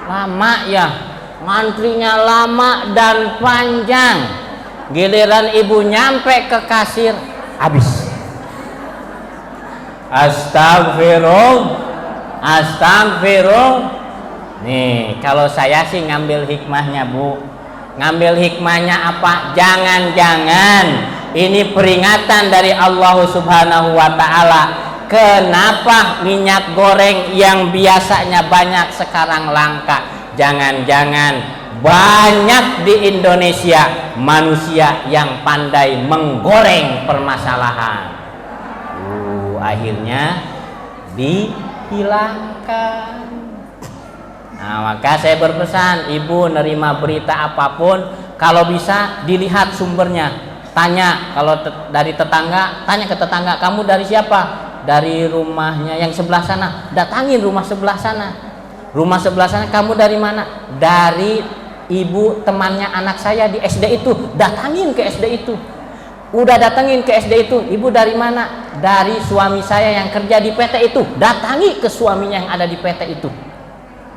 S4: Lama ya. Ngantrinya lama dan panjang. Giliran ibu nyampe ke kasir, habis. Astagfirullah. Nih, kalau saya sih ngambil hikmahnya Bu. Ngambil hikmahnya apa? Jangan-jangan ini peringatan dari Allah Subhanahu wa Ta'ala. Kenapa minyak goreng yang biasanya banyak sekarang langka? Jangan-jangan banyak di Indonesia manusia yang pandai menggoreng permasalahan. Akhirnya dihilangkan. Nah, maka saya berpesan, ibu nerima berita apapun, kalau bisa dilihat sumbernya. Tanya, kalau dari tetangga, tanya ke tetangga, kamu dari siapa? Dari rumahnya yang sebelah sana. Datangin rumah sebelah sana. Rumah sebelah sana, kamu dari mana? Dari ibu temannya anak saya di SD itu. Datangin ke SD itu. Udah datangin ke SD itu. Ibu dari mana? Dari suami saya yang kerja di PT itu. Datangi ke suaminya yang ada di PT itu.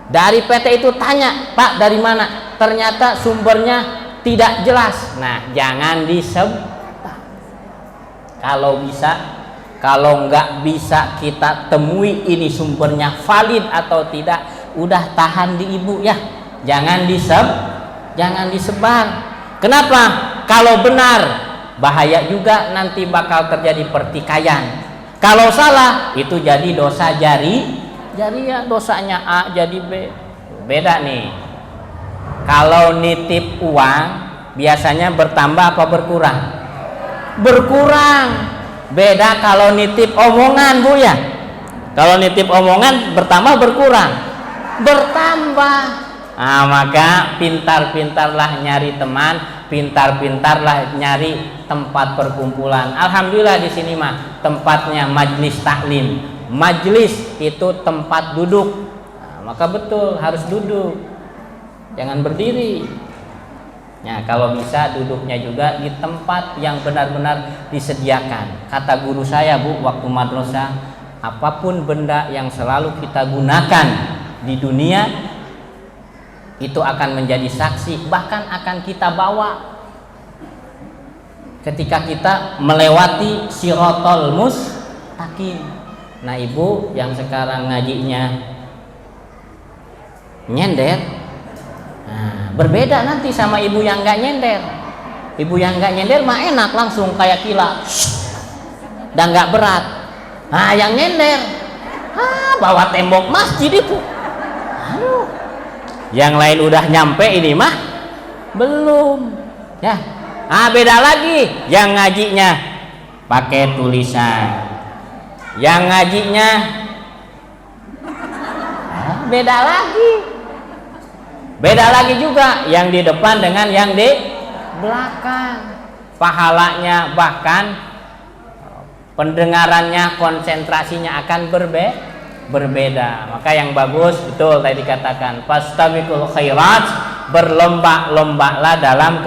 S4: Dari PT itu tanya, Pak dari mana? Ternyata sumbernya tidak jelas. Nah, jangan disebut. Kalau bisa, kalau nggak bisa kita temui ini sumbernya valid atau tidak, udah tahan di ibu ya. Jangan disebar. Kenapa? Kalau benar, bahaya juga, nanti bakal terjadi pertikaian. Kalau salah, itu jadi dosa jari ya, dosanya A jadi B. Beda nih. Kalau nitip uang biasanya bertambah apa berkurang? Berkurang. Beda kalau nitip omongan Bu ya. Kalau nitip omongan bertambah berkurang? Bertambah. Nah, maka pintar-pintarlah nyari teman, pintar-pintarlah nyari tempat perkumpulan. Alhamdulillah di sini mah tempatnya majelis taklim. Majelis itu tempat duduk. Nah, maka betul harus duduk, jangan berdiri. Nah, kalau bisa duduknya juga di tempat yang benar-benar disediakan. Kata guru saya Bu, waktu madrasah, apapun benda yang selalu kita gunakan di dunia itu akan menjadi saksi, bahkan akan kita bawa ketika kita melewati sirotol mustaqim. Nah, ibu yang sekarang ngajinya nyender, nah, berbeda nanti sama ibu yang nggak nyender. Ibu yang nggak nyender mah enak, langsung kayak kilat dan nggak berat. Nah, yang nyender bawa tembok masjid itu. Aduh, Yang lain udah nyampe, ini mah belum. Ya, beda lagi. Yang ngajinya pakai tulisan, yang ngajinya beda lagi. Beda lagi juga yang di depan dengan yang di belakang. Pahalanya bahkan pendengarannya, konsentrasinya akan berbeda. Maka yang bagus betul tadi dikatakan, fastabiqul khairat, berlomba-lombalah dalam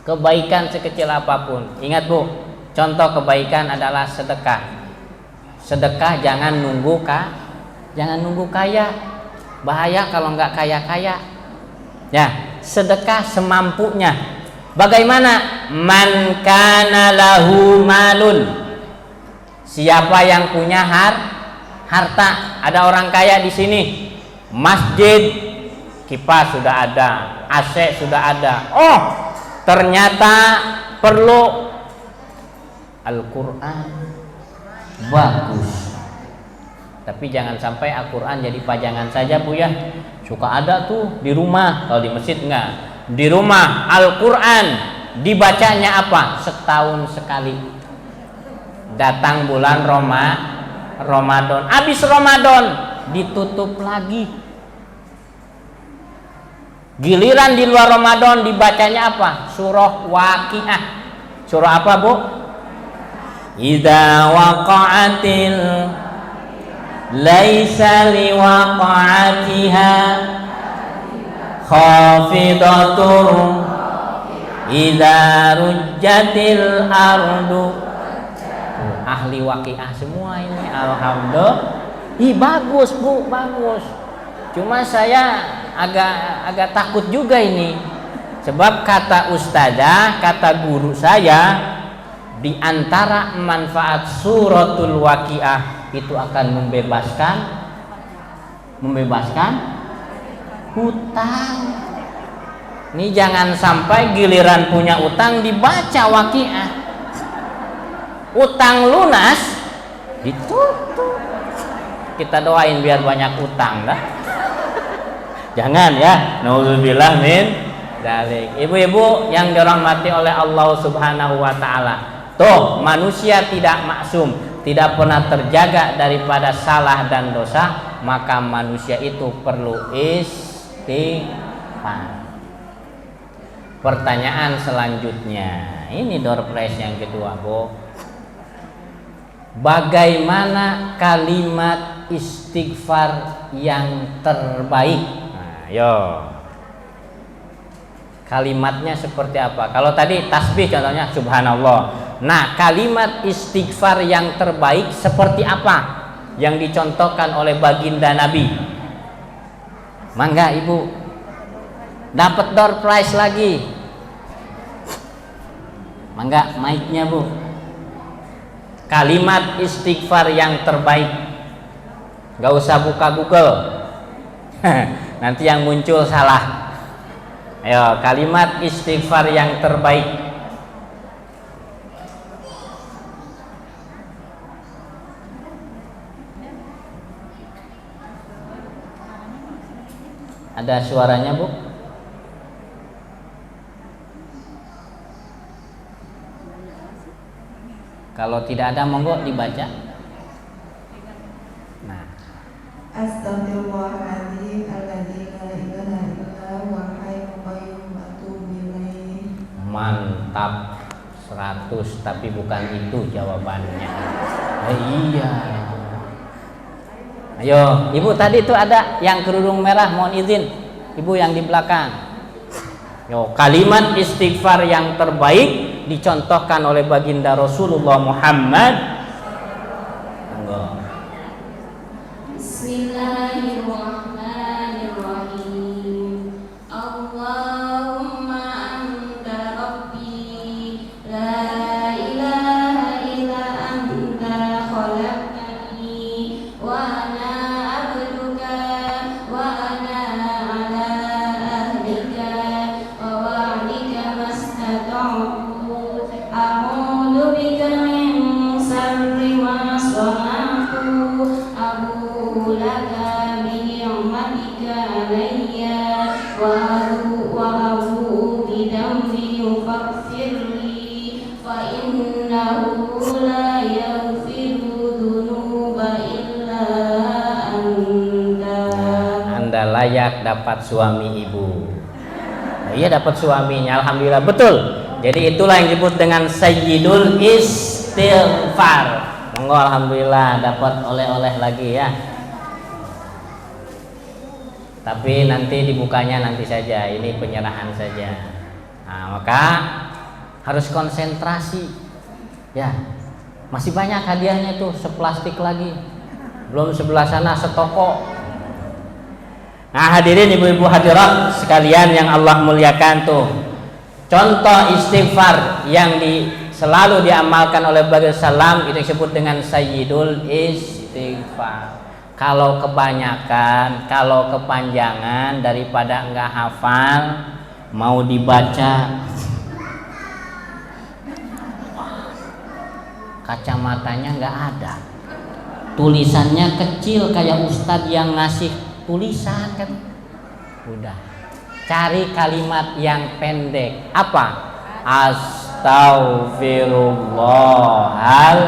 S4: kebaikan sekecil apapun. Ingat Bu, contoh kebaikan adalah sedekah. Sedekah jangan nunggu kaya. Bahaya kalau nggak kaya-kaya. Ya, sedekah semampunya. Bagaimana? Man kana lahu malun. Siapa yang punya harta, ada orang kaya di sini, masjid, kipas sudah ada, AC sudah ada. Oh, ternyata perlu Al-Quran, bagus. Tapi jangan sampai Al-Quran jadi pajangan saja Bu ya. Suka ada tuh di rumah, kalau di masjid enggak. Di rumah Al-Quran dibacanya apa? Setahun sekali. Datang bulan Ramadan, habis Ramadan ditutup lagi. Giliran di luar Ramadan dibacanya apa? Surah Waqiah. Surah apa Bu? Idza waqa'atil laisa liwaqa'atiha khafidatur idza rujjatil ardu. Ahli Waqiah semua ini, alhamdulillah. Bagus Bu, bagus. Cuma saya agak takut juga ini, sebab kata ustazah, kata guru saya, di antara manfaat suratul Waqiah itu akan membebaskan hutang. Ini jangan sampai giliran punya utang dibaca Waqiah, utang lunas ditutup. Kita doain biar banyak utang dah. Jangan ya, naudzubillah min dzalik. Ibu-ibu yang dirahmati oleh Allah Subhanahu wa taala. Tuh, manusia tidak maksum, tidak pernah terjaga daripada salah dan dosa, maka manusia itu perlu istighfar. Pertanyaan selanjutnya, ini door prize yang kedua, Bu. Bagaimana kalimat istighfar yang terbaik? Nah, yo. Kalimatnya seperti apa? Kalau tadi tasbih contohnya subhanallah. Nah, kalimat istighfar yang terbaik seperti apa? Yang dicontohkan oleh baginda Nabi. Mangga Ibu, dapat door prize lagi. Mangga mic-nya Bu. Kalimat istighfar yang terbaik. Gak usah buka Google. Nanti yang muncul salah. Ayo, kalimat istighfar yang terbaik. Ada suaranya Bu? Kalau tidak ada monggo dibaca. Nah.
S3: Astaghfirullahaladzim alladzi la ilaha illa huwal hayyul qayyum wa atubu ilaih.
S4: Mantap. 100, tapi bukan itu jawabannya. Iya. Ayo, Ibu tadi itu ada yang kerudung merah, mohon izin. Ibu yang di belakang. Yo, kalimat istighfar yang terbaik dicontohkan oleh baginda Rasulullah Muhammad.
S2: Bismillahirrahmanirrahim. Allahumma anta rabbi la ilaha illa anta khalaqtani wa ana abduka wa ana ala ahlika wa wa'dika mastata'tu. A'udzu bika min
S4: layak dapat suami ibu. Nah, iya dapat suaminya, alhamdulillah, betul. Jadi itulah yang disebut dengan sayyidul istighfar. Monggo, alhamdulillah dapat oleh-oleh lagi ya. Tapi nanti dibukanya nanti saja, ini penyerahan saja. Nah, maka harus konsentrasi ya. Masih banyak hadiahnya tuh, seplastik lagi, belum sebelah sana setoko. Nah, hadirin ibu-ibu hadirat sekalian yang Allah muliakan, tuh contoh istighfar yang selalu diamalkan oleh Bagi Salam itu disebut dengan sayyidul istighfar. Kalau kebanyakan, kalau kepanjangan, daripada enggak hafal, mau dibaca kacamatanya enggak ada, tulisannya kecil kayak ustadz yang ngasih tulisan kan. Udah, cari kalimat yang pendek. Apa? Astaghfirullahal.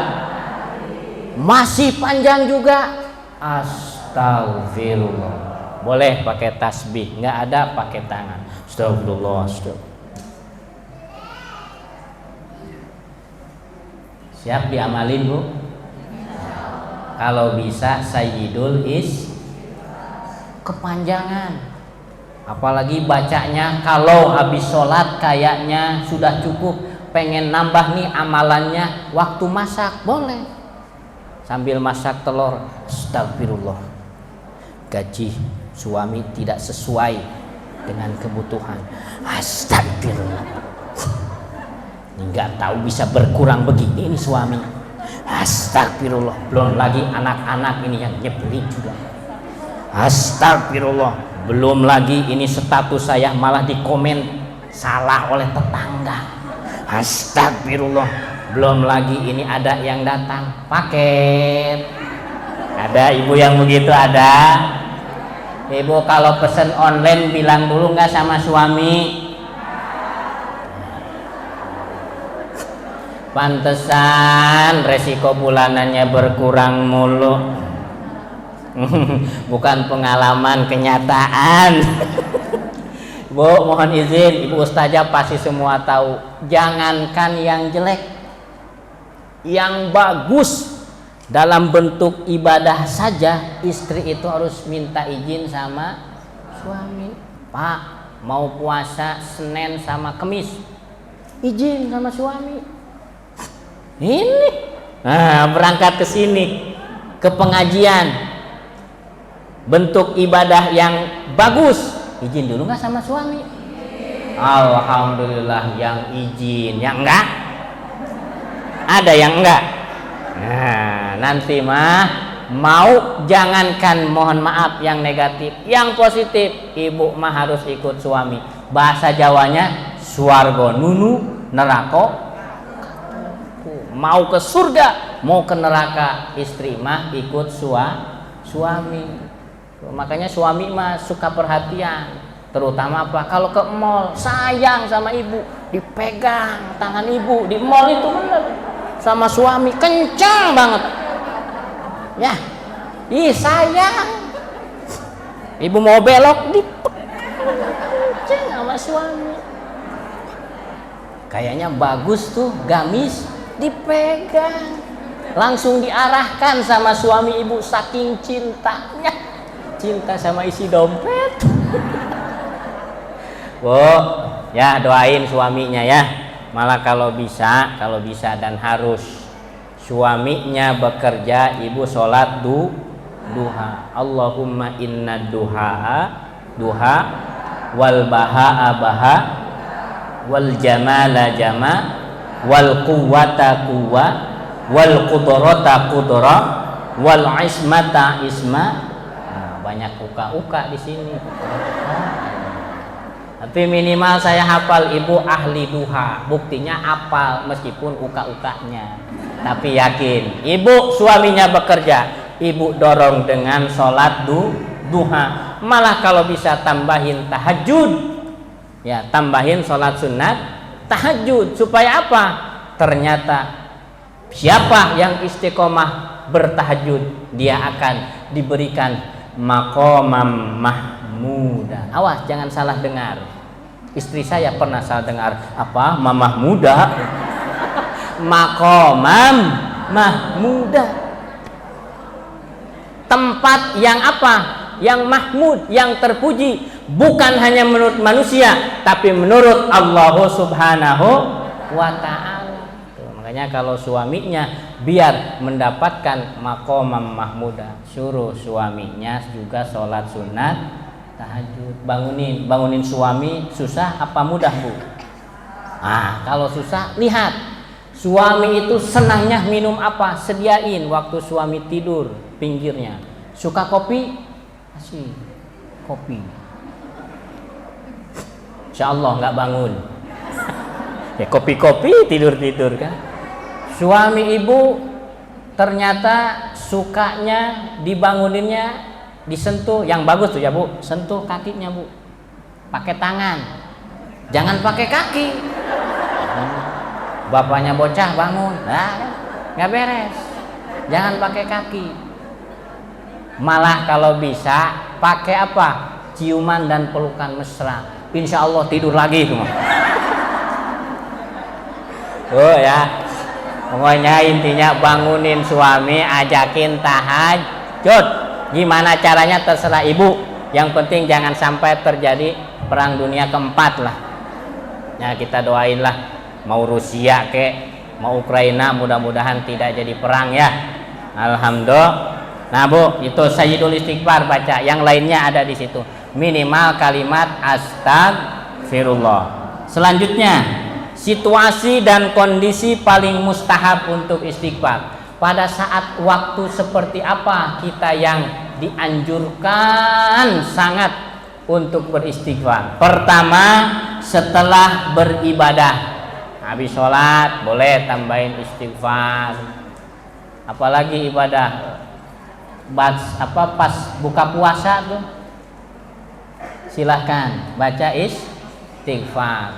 S4: Masih panjang juga. Astaghfirullah. Boleh pakai tasbih, nggak ada pakai tangan. Astagfirullah, astagfirullah. Siap diamalin, Bu? Kalau bisa sayyidul kepanjangan. Apalagi bacanya kalau habis sholat kayaknya sudah cukup, pengen nambah nih amalannya waktu masak, boleh. Sambil masak telur, astagfirullah, gaji suami tidak sesuai dengan kebutuhan, astagfirullah, nggak tahu bisa berkurang begini ini suami, astagfirullah. Belum lagi anak-anak ini yang nyebelin juga, astagfirullah. Belum lagi ini status saya malah dikomen salah oleh tetangga, astagfirullah. Belum lagi ini ada yang datang paket. Ada ibu yang begitu? Ada. Ibu kalau pesen online bilang dulu nggak sama suami? Pantesan resiko bulanannya berkurang mulu. Bukan pengalaman, kenyataan. Bu, mohon izin, Ibu Ustazah pasti semua tahu. Jangankan yang jelek, yang bagus dalam bentuk ibadah saja, istri itu harus minta izin sama suami. Pak, mau puasa Senin sama Kemis, izin sama suami. Ini, nah, berangkat ke sini, ke pengajian, bentuk ibadah yang bagus, izin dulu nggak sama suami? Alhamdulillah yang izin, yang enggak? Ada yang enggak? Nah, nanti mah mau jangankan mohon maaf yang negatif, yang positif, ibu mah harus ikut suami. Bahasa Jawanya swarga nunu neraka. Mau ke surga, mau ke neraka, istri mah ikut suami. Makanya suami mah suka perhatian, terutama apa? Kalau ke mall, sayang sama ibu, dipegang tangan ibu di mall itu bener. Sama suami kencang banget ya, ih sayang. Ibu mau belok kencang sama suami, kayaknya bagus tuh gamis, dipegang langsung diarahkan sama suami ibu, saking cintanya, cinta sama isi dompet. Bu ya, doain suaminya ya. Malah kalau bisa dan harus suaminya bekerja, ibu sholat duha. Allahumma inna duha wal baha'a baha wal jamala jama wal quwwata quwwa wal qudrata qudra wal ismata isma. Nah, banyak uka-uka di sini. Tapi minimal saya hafal, ibu ahli duha. Buktinya hafal meskipun uka-ukanya. Tapi yakin, ibu suaminya bekerja, ibu dorong dengan sholat duha. Malah kalau bisa tambahin tahajud, ya tambahin sholat sunat tahajud. Supaya apa? Ternyata siapa yang istiqomah bertahajud, dia akan diberikan maqamam mahmuda. Awas jangan salah dengar. Istri saya pernah salah dengar. Apa? Mamah muda. Maqamam mahmuda. Tempat yang apa? Yang mahmud, yang terpuji, bukan hanya menurut manusia, tapi menurut Allah Subhanahu wa ta'ala. Makanya kalau suaminya biar mendapatkan maqamam mahmuda, suruh suaminya juga sholat sunat tahajud. Bangunin suami susah apa mudah, Bu? Kalau susah, lihat suami itu senangnya minum apa, sediain waktu suami tidur pinggirnya. Suka kopi, kasih kopi. Insya Allah nggak bangun. Ya kopi-kopi, tidur-tidur kan. Suami ibu ternyata sukanya dibanguninnya, disentuh. Yang bagus tuh ya Bu, sentuh kakinya Bu, pakai tangan, jangan pakai kaki. Bapaknya bocah bangun, nggak beres. Jangan pakai kaki. Malah kalau bisa pakai apa? Ciuman dan pelukan mesra. Insya Allah tidur lagi tuh. Oh ya, pokoknya intinya bangunin suami, ajakin tahajud. Gimana caranya terserah ibu. Yang penting jangan sampai terjadi perang dunia keempat lah. Ya kita doain lah. Mau Rusia mau Ukraina, mudah-mudahan tidak jadi perang ya. Alhamdulillah. Nah Bu, itu Sayyidul Istighfar baca. Yang lainnya ada di situ. Minimal kalimat astagfirullah. Selanjutnya, situasi dan kondisi paling mustahab untuk istighfar. Pada saat waktu seperti apa kita yang dianjurkan sangat untuk beristighfar? Pertama, setelah beribadah. Habis sholat boleh tambahin istighfar. Apalagi ibadah pas buka puasa tuh, silahkan baca istighfar.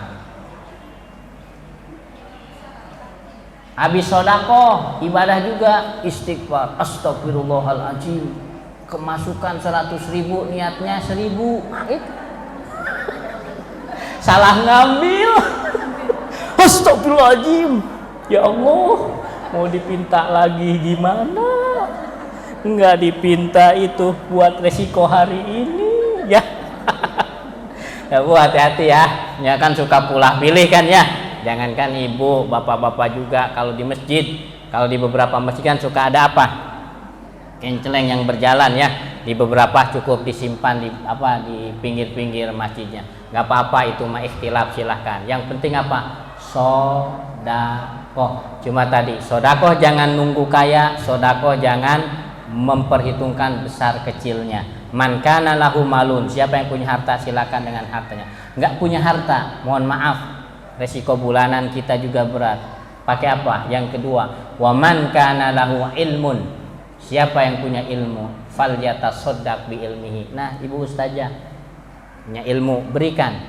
S4: Habis sedekah ibadah juga istighfar. Astagfirullahaladzim. Kemasukan 100.000, niatnya 1.000. Salah ngambil. Astagfirullahaladzim. Ya Allah, mau dipinta lagi gimana? Enggak dipinta itu buat resiko hari ini ya. Ya Bu, hati-hati ya. Ya kan suka pulah pilih kan ya. Jangankan ibu, bapak-bapak juga kalau di masjid, kalau di beberapa masjid kan suka ada apa? Kenceleng yang berjalan ya. Di beberapa cukup disimpan di pinggir-pinggir masjidnya. Enggak apa-apa, itu mah ikhtilaf, silahkan. Yang penting apa? Sodakoh. Cuma tadi sodakoh jangan nunggu kaya, sodakoh jangan memperhitungkan besar kecilnya. Man kana lahu malun, siapa yang punya harta silakan dengan hartanya. Enggak punya harta, mohon maaf, resiko bulanan kita juga berat. Pakai apa? Yang kedua, wa man kana lahu ilmun, siapa yang punya ilmu, falyatasaddaq bi ilmihi. Nah, ibu ustazah punya ilmu, berikan.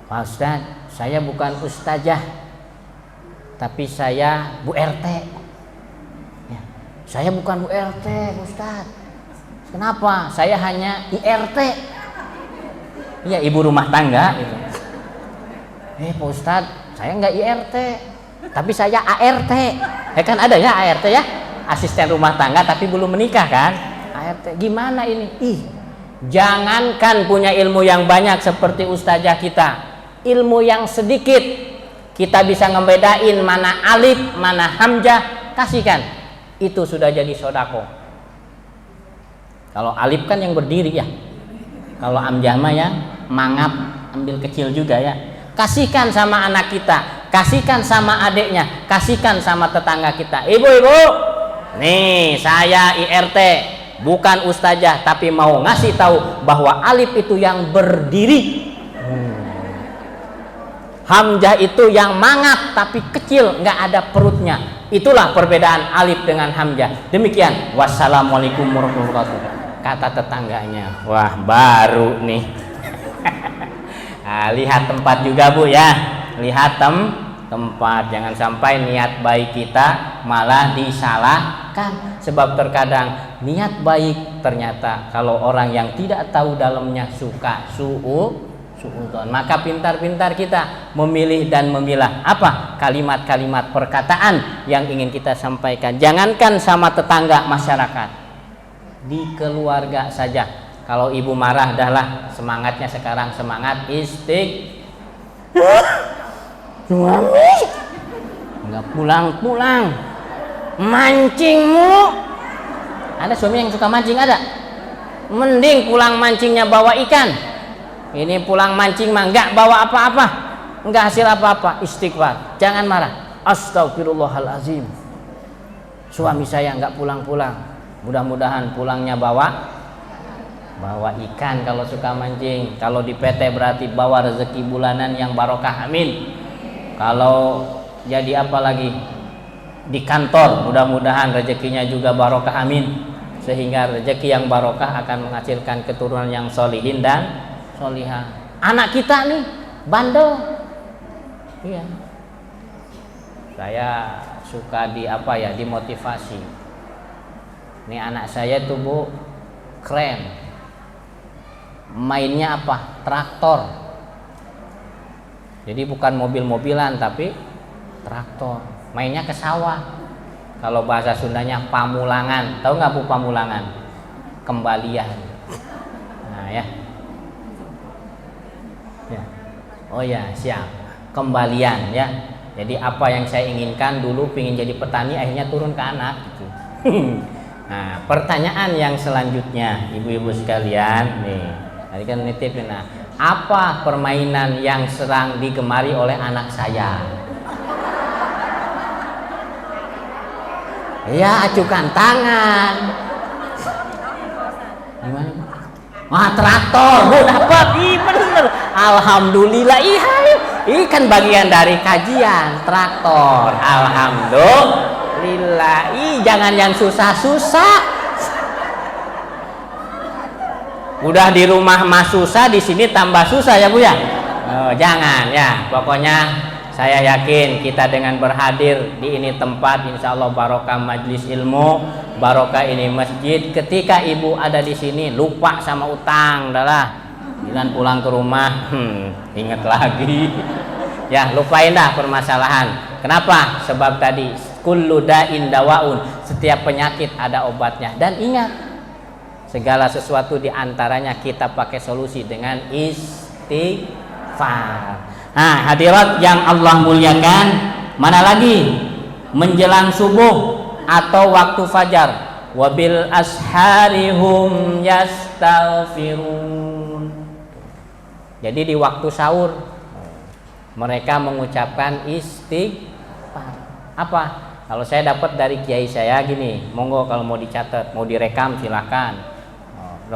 S4: Pak Ustaz, saya bukan ustazah, tapi saya Bu RT. Saya bukan Bu RT, Ustaz. Kenapa? Saya hanya IRT. Iya, ibu rumah tangga gitu. Pak Ustaz, saya nggak IRT, tapi saya ART. Kan ada ya ART ya, asisten rumah tangga tapi belum menikah kan? ART. Gimana ini? Jangankan punya ilmu yang banyak seperti ustazah kita, ilmu yang sedikit kita bisa ngebedain mana alif, mana hamzah, kasihkan. Itu sudah jadi sodako. Kalau alif kan yang berdiri ya, kalau hamzah mah yang mangap, ambil kecil juga ya. Kasihkan sama anak kita, kasihkan sama adiknya, kasihkan sama tetangga kita. Ibu-ibu, nih saya IRT, bukan ustazah, tapi mau ngasih tahu bahwa alif itu yang berdiri, hamzah itu yang mangap tapi kecil, nggak ada perutnya. Itulah perbedaan alif dengan hamzah. Demikian. Wassalamualaikum warahmatullahi wabarakatuh. Kata tetangganya. Wah, baru nih. Nah, lihat tempat juga Bu ya. Lihat tempat. Jangan sampai niat baik kita malah disalahkan. Sebab terkadang niat baik ternyata kalau orang yang tidak tahu dalamnya suka suudzon. Maka pintar-pintar kita memilih dan memilah apa kalimat-kalimat perkataan yang ingin kita sampaikan. Jangankan sama tetangga masyarakat, di keluarga saja. Kalau ibu marah, dahlah semangatnya sekarang semangat suami nggak pulang-pulang, mancingmu. Ada suami yang suka mancing? Ada? Mending pulang mancingnya bawa ikan. Ini pulang mancing mah nggak bawa apa-apa, nggak hasil apa-apa. Istighfar, jangan marah. Astagfirullahalazim, suami saya nggak pulang-pulang, mudah-mudahan pulangnya bawa ikan. Kalau suka mancing, kalau di PT berarti bawa rezeki bulanan yang barokah, amin. Kalau jadi apa lagi di kantor, mudah-mudahan rezekinya juga barokah, amin. Sehingga rezeki yang barokah akan menghasilkan keturunan yang solihin dan solihah. Anak kita nih bandel, iya. Saya suka dimotivasi. Nih anak saya tuh Bu keren, mainnya apa? Traktor. Jadi bukan mobil-mobilan tapi traktor. Mainnya ke sawah. Kalau bahasa Sundanya pamulangan. Tahu nggak Bu pamulangan? Kembalian. Nah ya. Oh ya, siap. Kembalian ya. Jadi apa yang saya inginkan dulu pengen jadi petani, akhirnya turun ke anak gitu. Nah, pertanyaan yang selanjutnya, ibu-ibu sekalian, nih. Tadi kan nitipin, nah, apa permainan yang sedang digemari oleh anak saya? Ya, acukan tangan. Gimana? Wah, traktor, Bu, dapat. Ih, bener. Alhamdulillah, kan bagian dari kajian traktor. Alhamdulillah. Jangan yang susah-susah. Udah di rumah mah susah, di sini tambah susah ya Bu ya. Oh, jangan ya. Pokoknya saya yakin kita dengan berhadir di ini tempat, insya Allah barokah majlis ilmu, barokah ini masjid. Ketika ibu ada di sini lupa sama utang, adalah bilang pulang ke rumah, ingat lagi. Ya, lupain dah permasalahan. Kenapa? Sebab tadi kullu da'in dawaun, setiap penyakit ada obatnya. Dan ingat, segala sesuatu diantaranya kita pakai solusi dengan istighfar. Nah, hadirat yang Allah muliakan, mana lagi? Menjelang subuh atau waktu fajar. Wabil asharihum yastaghfirun. Jadi di waktu sahur mereka mengucapkan istighfar. Apa? Kalau saya dapat dari kiai saya gini, monggo kalau mau dicatat, mau direkam silahkan.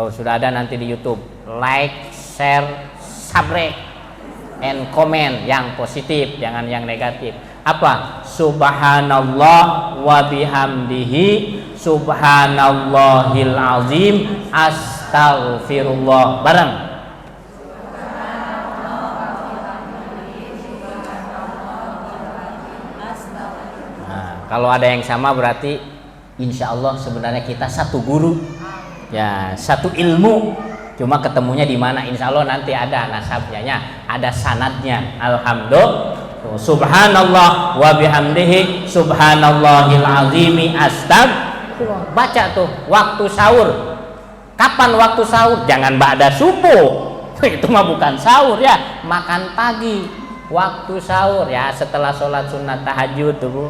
S4: Sudah ada nanti di YouTube. Like, share, subscribe, and comment yang positif, jangan yang negatif. Apa? Subhanallah wa bihamdihi subhanallahil azim astaghfirullah. Bareng. Kalau ada yang sama berarti insya Allah sebenarnya kita satu guru, ya satu ilmu. Cuma ketemunya di mana? Insya Allah nanti ada nasabnya, ada sanadnya. Alhamdulillah. Subhanallah wa bihamdihi subhanallahil azimi astagfirullah. Baca tuh waktu sahur. Kapan waktu sahur? Jangan ba'da subuh. Itu mah bukan sahur ya, makan pagi. Waktu sahur ya setelah sholat sunat tahajud tuh Bu.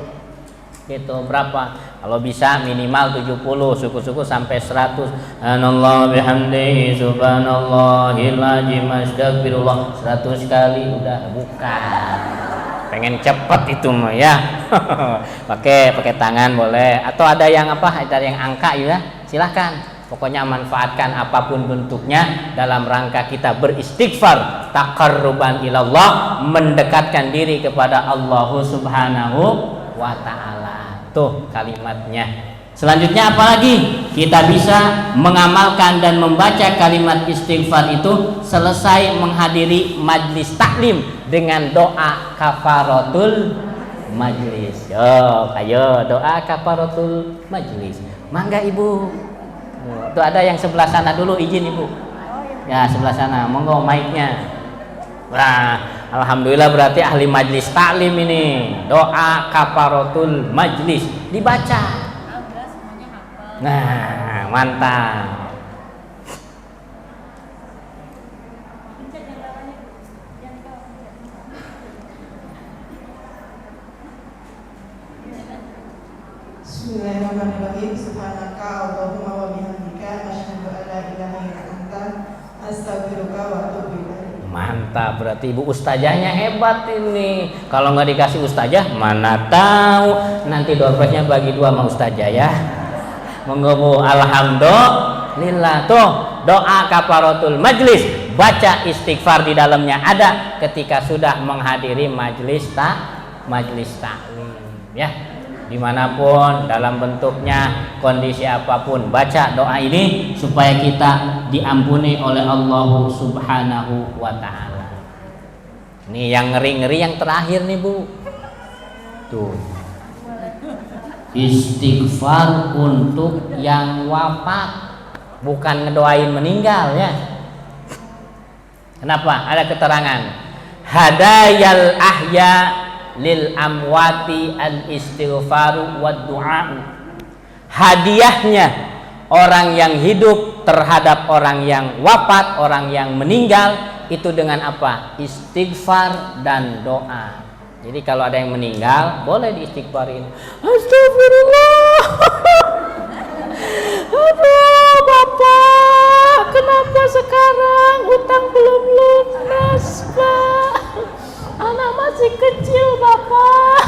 S4: Gitu berapa? Kalau bisa minimal 70, syukur-syukur sampai 100. Anallah bihamdihi subhanallahil azim astagfirullah 100 kali udah bukan. Pengen cepet itu mah ya. pakai tangan boleh atau ada yang apa? Ada yang angka ya. Silahkan. Pokoknya manfaatkan apapun bentuknya dalam rangka kita beristighfar, taqarruban ilallah, mendekatkan diri kepada Allah Subhanahu wa ta'ala. Tuh kalimatnya. Selanjutnya apalagi? Kita bisa mengamalkan dan membaca kalimat istighfar itu selesai menghadiri majlis taklim dengan doa kafaratul majlis. Ayo doa kafaratul majlis. Mangga Ibu. Tuh ada yang sebelah sana dulu, izin Ibu. Ya, sebelah sana. Monggo mic-nya. Wah, alhamdulillah berarti ahli majlis taklim ini. Doa kafaratul majlis dibaca. Nah, mantap.
S3: Bismillahirrahmanirrahim. Subhanaka Allahumma wa bihamdika asyhadu an la ilaha illa anta astaghfiruka wa atubu ilaik.
S4: Mantap, berarti Ibu ustazahnya hebat ini. Kalau nggak dikasih ustazah, mana tahu nanti dompetnya bagi 2 sama ustazah ya. Monggo Bu, alhamdulillah. Tuh, doa kafaratul majlis, baca istighfar di dalamnya ada ketika sudah menghadiri majlis taklim ya. Dimanapun dalam bentuknya, kondisi apapun, baca doa ini supaya kita diampuni oleh Allah Subhanahu wa ta'ala. Ini yang ngeri-ngeri yang terakhir nih Bu. Tuh, istighfar untuk yang wafat, bukan ngedoain meninggal ya. Kenapa? Ada keterangan hadayal ahya lil amwati al istighfaru wad du'a. Hadiahnya orang yang hidup terhadap orang yang wafat, orang yang meninggal itu dengan apa? Istighfar dan doa. Jadi kalau ada yang meninggal boleh diistighfarin. Astagfirullah. Aduh Bapak, kenapa sekarang utang belum lunas Pak? Anak masih kecil Bapak.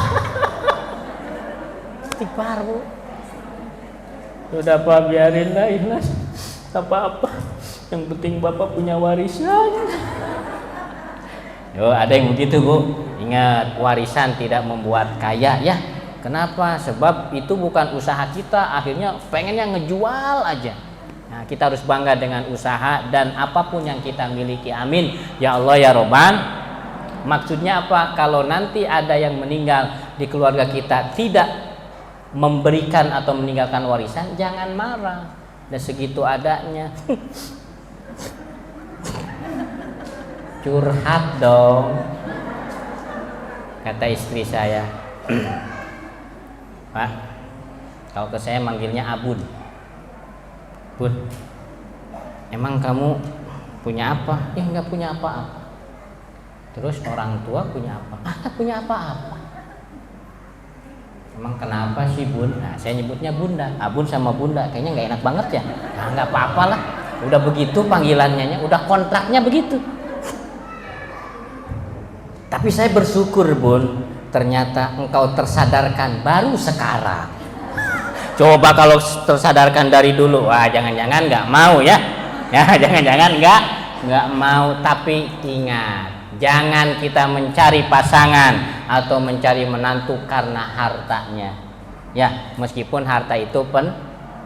S4: Istighfar Bu. Sudah Pak, biarin lah ikhlas. Apa-apa. Yang penting Bapak punya warisan. Yo, ada yang begitu Bu. Ingat, warisan tidak membuat kaya ya. Kenapa? Sebab itu bukan usaha kita. Akhirnya pengennya ngejual aja. Nah, kita harus bangga dengan usaha dan apapun yang kita miliki. Amin. Ya Allah ya Robban. Maksudnya apa? Kalau nanti ada yang meninggal di keluarga kita tidak memberikan atau meninggalkan warisan, jangan marah. Dan segitu adanya. Curhat dong. Kata istri saya, Pak, kalau ke saya manggilnya Abun. Bun, emang kamu punya apa? Nggak punya apa-apa. Terus orang tua punya apa? Tak punya apa-apa. Emang kenapa sih Bun? Nah, saya nyebutnya Bunda. Abun sama Bunda kayaknya nggak enak banget ya. Nah, nggak apa-apa lah. Udah begitu panggilannya, udah kontraknya begitu. Tapi saya bersyukur Bun, ternyata engkau tersadarkan baru sekarang. Coba kalau tersadarkan dari dulu, wah jangan-jangan nggak mau ya. Ya jangan-jangan nggak mau. Tapi ingat, jangan kita mencari pasangan atau mencari menantu karena hartanya. Ya, meskipun harta itu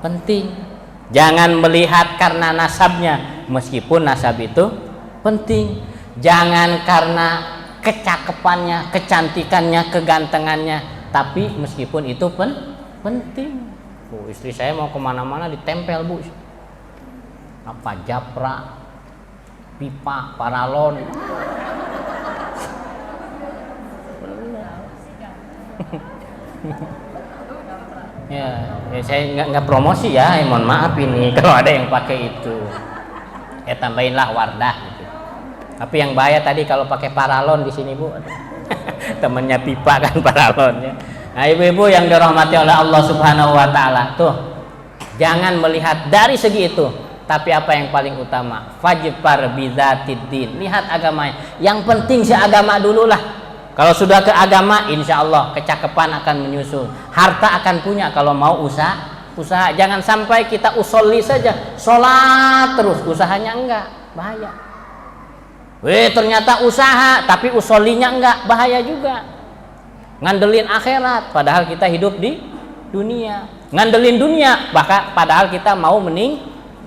S4: penting. Jangan melihat karena nasabnya, meskipun nasab itu penting. Jangan karena kecakapannya, kecantikannya, kegantengannya, tapi meskipun itu penting. Bu, istri saya mau kemana-mana ditempel Bu. Apa japra, pipa, paralon. Ya, saya nggak promosi ya, mohon maaf ini kalau ada yang pakai itu. Tambahinlah Wardah gitu. Tapi yang bahaya tadi kalau pakai paralon di sini Bu. Temennya pipa kan paralonnya. Nah, ibu-ibu yang dirahmati oleh Allah Subhanahu wa taala, tuh. Jangan melihat dari segi itu, tapi apa yang paling utama? Fajfar bizatiddin. Lihat agamanya. Yang penting si agama dulu lah. Kalau sudah ke agama, insya Allah kecakapan akan menyusul, harta akan punya kalau mau usaha. Jangan sampai kita usolli saja, sholat terus, usahanya enggak, bahaya. Ternyata usaha tapi usollinya enggak, bahaya juga. Ngandelin akhirat, padahal kita hidup di dunia. Ngandelin dunia, padahal kita mau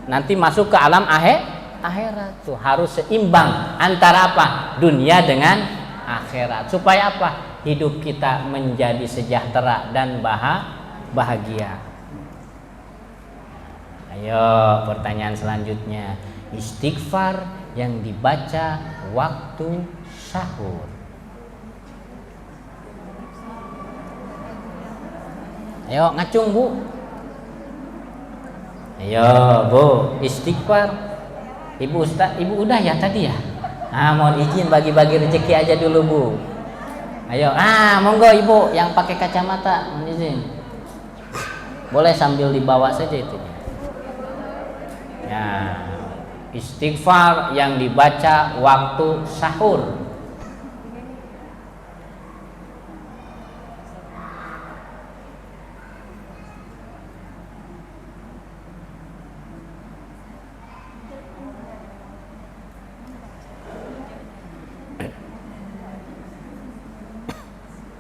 S4: nanti masuk ke alam akhirat. Tuh harus seimbang antara apa? Dunia dengan akhirat. Supaya apa? Hidup kita menjadi sejahtera dan bahagia. Ayo, pertanyaan selanjutnya. Istighfar yang dibaca waktu sahur. Ayo ngacung Bu. Ayo Bu, istighfar. Ibu Ustaz, Ibu udah ya tadi ya? Mohon izin bagi-bagi rezeki aja dulu Bu. Ayo, monggo Ibu yang pakai kacamata, mohon izin. Boleh sambil dibawa saja itu. Ya, istighfar yang dibaca waktu sahur.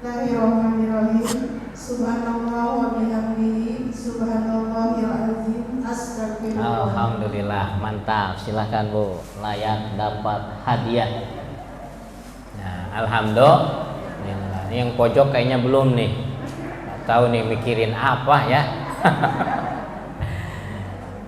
S3: Bismillahirrahmanirrahim. Subhanallah wa bihamdihi, subhanallahil azim, astagfirullah.
S4: Alhamdulillah, mantap. Silahkan Bu, layak dapat hadiah. Nah, alhamdulillah. Ini yang pojok kayaknya belum nih. Nggak tahu nih mikirin apa ya.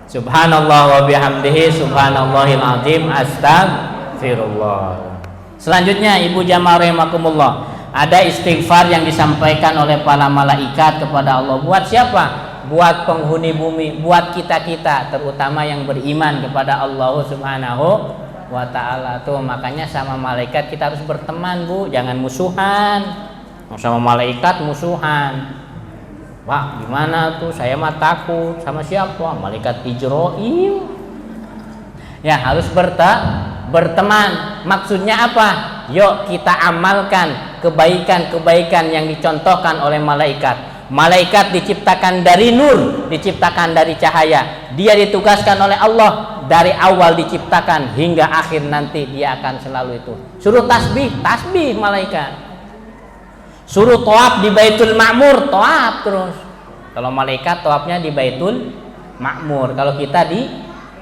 S4: Subhanallah wa bihamdihi, subhanallahil azim, astagfirullah. Selanjutnya Ibu jamaah rahimakumullah, ada istighfar yang disampaikan oleh para malaikat kepada Allah. Buat siapa? Buat penghuni bumi, buat kita-kita, terutama yang beriman kepada Allah Subhanahu wa ta'ala. Tuh makanya sama malaikat kita harus berteman Bu, jangan musuhan. Sama malaikat musuhan. Pak, gimana tuh? Saya mah takut. Sama siapa? Malaikat Ijroil. Ya, harus berteman. Maksudnya apa? Yuk kita amalkan kebaikan-kebaikan yang dicontohkan oleh malaikat. Malaikat diciptakan dari nur, diciptakan dari cahaya. Dia ditugaskan oleh Allah dari awal diciptakan hingga akhir nanti dia akan selalu itu. Suruh tasbih malaikat. Suruh tawaf di Baitul Ma'mur, tawaf terus. Kalau malaikat tawafnya di Baitul Ma'mur, kalau kita di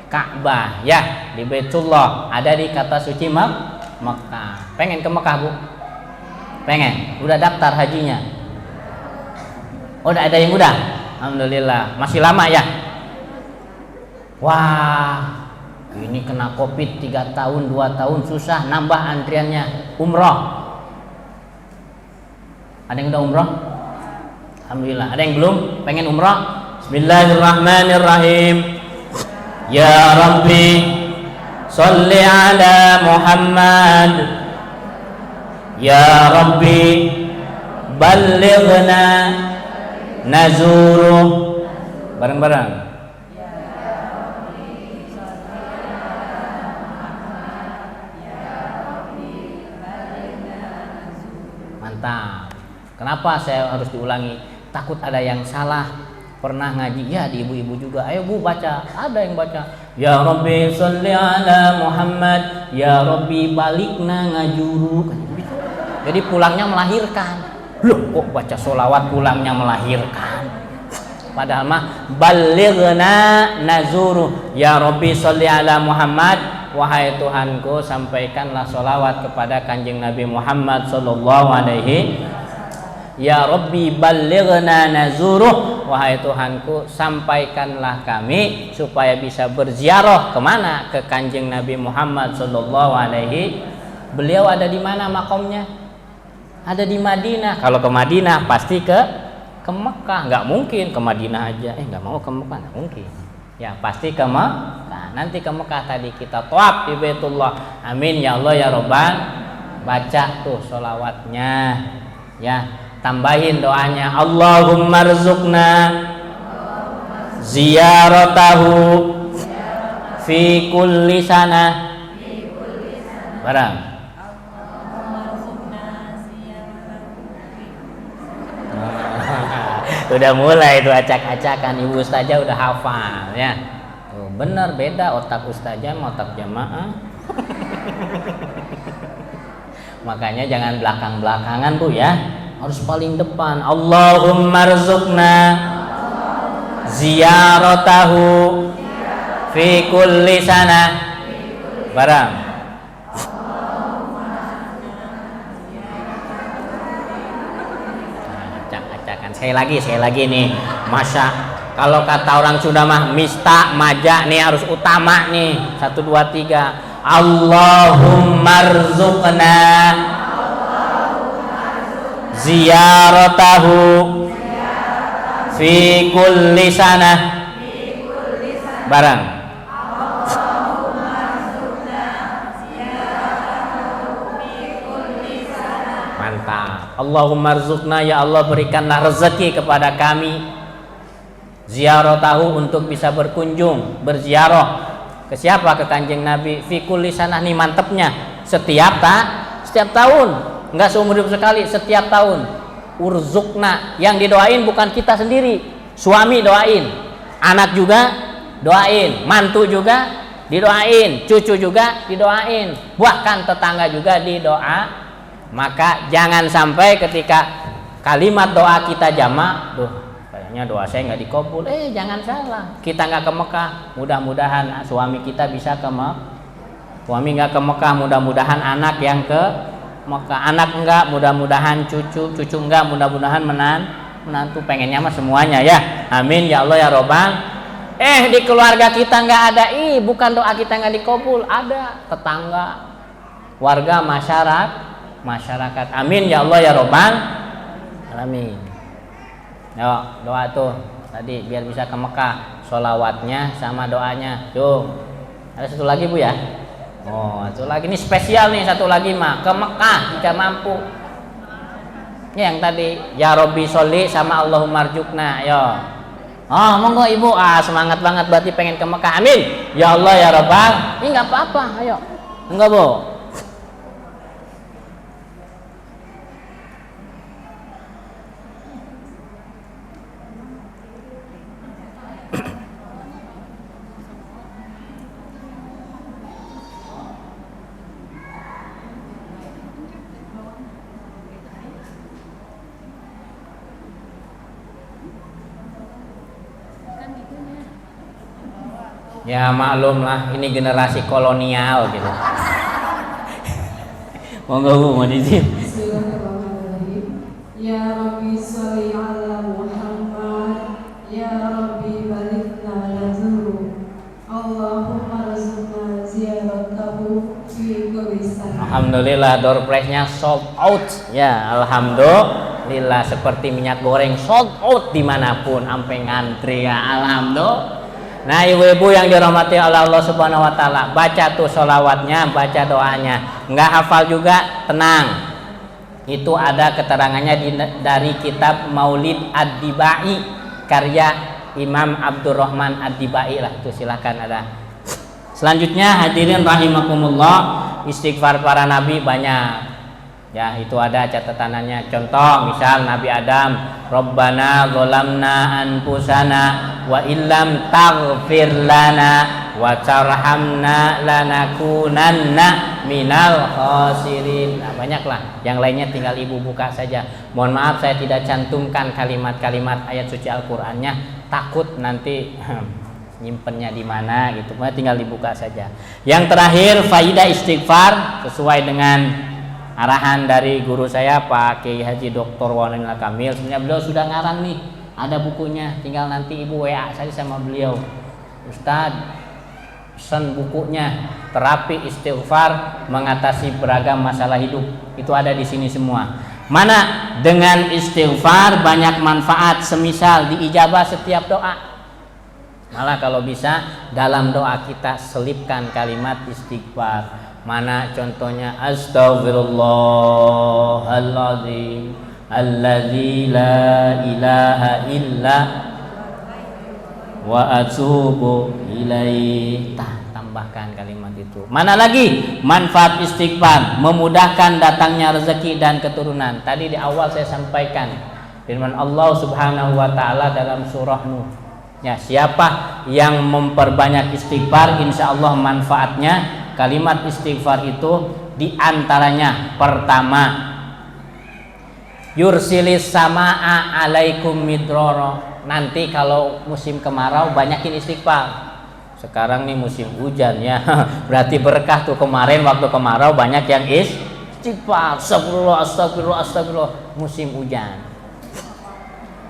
S4: Ka'bah, ya di Baitullah, ada di kata suci Mekah. Pengen ke Mekah Bu? Pengen? Udah daftar hajinya? Udah ada yang udah? Alhamdulillah. Masih lama ya? Wah, ini kena Covid 3 tahun 2 tahun susah nambah antriannya. Umroh. Ada yang udah umroh? Alhamdulillah. Ada yang belum? Pengen umroh? Bismillahirrahmanirrahim. Ya Rabbi Salli ala Muhammad. Ya Rabbi Ballighna Nazuruh. Bareng-bareng. Mantap. Kenapa saya harus diulangi? Takut ada yang salah. Pernah ngaji ya di ibu-ibu juga. Ayo Bu baca. Ada yang baca. Ya Rabbi Salli ala Muhammad. Ya Rabbi Balikna Ngajuru. Jadi pulangnya melahirkan. Loh kok baca sholawat pulangnya melahirkan? Padahal mah Balighna Nazuru. Ya Rabbi Salli ala Muhammad. Wahai Tuhanku, sampaikanlah sholawat kepada Kanjeng Nabi Muhammad sallallahu alaihi. Ya Rabbi Balighna Nazuruh. Wahai Tuhanku, sampaikanlah kami supaya bisa berziarah kemana? Ke Kanjeng Nabi Muhammad sallallahu alaihi. Beliau ada di mana makomnya? Ada di Madinah. Kalau ke Madinah pasti ke Mekah. Nggak mungkin ke Madinah aja. Nggak mau ke Mekah, nggak mungkin. Ya pasti ke Mekah. Nanti ke Mekah tadi kita tawaf di Baitullah. Amin ya Allah ya Robban. Baca tuh sholawatnya. Ya. Tambahin doanya, Allahumma rzuqna ziyaratahu fi kulli sana. Barang. Udah mulai itu acak-acakan, Ibu Ustazah udah hafal ya. Tuh, bener beda otak Ustazah sama otak jamaah. Makanya jangan belakang-belakangan Bu ya. Harus paling depan. Allahumma rzuqna ziyaratahu fi kulli sana. Barang. kan sekali lagi nih, masa kalau kata orang Sunda mah mista maja nih harus utama nih, 1 2 3 Allahummarzuqna ziyaratahu fi kulli sanah barang. Mantap. Allahummarzuqna, ya Allah berikanlah rezeki kepada kami ziyaratahu, untuk bisa berkunjung, berziarah ke siapa? Ke Kanjeng Nabi. Fi kulli sanah, nih mantepnya, setiap tahun, enggak seumur hidup sekali, setiap tahun. Urzukna, yang didoain bukan kita sendiri, suami doain, anak juga doain, mantu juga didoain, cucu juga didoain, bahkan tetangga juga didoa. Maka jangan sampai ketika kalimat doa kita jamak, kayaknya doa saya nggak dikabul. Jangan salah, kita nggak ke Mekah, mudah-mudahan suami kita bisa ke Mekah. Suami nggak ke Mekah, mudah-mudahan anak yang ke Mekah. Anak enggak, mudah-mudahan cucu enggak, mudah-mudahan menantu. Pengennya mah semuanya ya. Amin ya Allah ya Robbal. Di keluarga kita nggak ada, bukan doa kita nggak dikabul, ada tetangga, warga, masyarakat. Amin ya Allah ya Robbal alamin. Yuk doa tuh tadi biar bisa ke Mekah, sholawatnya sama doanya. Tuh ada satu lagi Bu ya. Satu lagi, ini spesial nih, satu lagi mah ke Mekah jika mampu. Ini yang tadi ya Robbi sholli sama Allahummarzuqna. Yo. Monggo Ibu, semangat banget berarti pengen ke Mekah. Amin ya Allah ya Rabbal. Ini nggak apa-apa, ayo. Enggak Bu. Ya maklum lah, ini generasi kolonial gitu. Monggo Bu, mau izin.
S5: Bismillahirrahmanirrahim. Ya Rabbi sholli ala Muhammad, ya Rabbi balikna nazuru, Allahumma rizqna ziyaratahu fi kulli sanah.
S4: Alhamdulillah, door prize-nya sold out. Ya, alhamdulillah, seperti minyak goreng sold out dimanapun, sampai ngantri ya, alhamdulillah. Nah ibu-ibu yang dirahmati oleh Allah Subhanahu Wa Taala, baca tuh sholawatnya, baca doanya. Nggak hafal juga, tenang. Itu ada keterangannya dari kitab Maulid Ad-Dibai, karya Imam Abdurrahman Ad-Dibai lah. Itu silahkan ada. Selanjutnya hadirin rahimakumullah, istighfar para nabi banyak. Ya itu ada catatannya. Contoh misal Nabi Adam, Rabbana dzalamna anfusana wa illam taghfir lana wa tarhamna lanakunanna minal khasirin. Nah, banyaklah. Yang lainnya tinggal ibu buka saja. Mohon maaf saya tidak cantumkan kalimat-kalimat ayat suci Al-Qur'annya, takut nanti nyimpennya di mana gitu. Tinggal dibuka saja. Yang terakhir faidah istighfar sesuai dengan arahan dari guru saya Pak Kiai Haji Dr. Walenila Kamil. Sebenarnya beliau sudah ngarang nih, ada bukunya, tinggal nanti ibu WA saya sama beliau. Ustadz, pesan bukunya, terapi istighfar mengatasi beragam masalah hidup. Itu ada di sini semua. Mana dengan istighfar banyak manfaat, semisal diijabah setiap doa. Malah kalau bisa dalam doa kita selipkan kalimat istighfar. Mana contohnya? Astaghfirullahaladzim alladzi la ilaha illa wa atubu ilaih. Tambahkan kalimat itu. Mana lagi manfaat istighfar? Memudahkan datangnya rezeki dan keturunan. Tadi di awal saya sampaikan firman Allah Subhanahu wa taala dalam surah Nuh. Ya, siapa yang memperbanyak istighfar, insya Allah manfaatnya. Kalimat istighfar itu diantaranya pertama, yursilis samaa alaikum midroro. Nanti kalau musim kemarau banyakin istighfar. Sekarang nih musim hujan ya, berarti berkah tuh. Kemarin waktu kemarau banyak yang istighfar, astagfirullah, astagfirullah, astagfirullah. Musim hujan.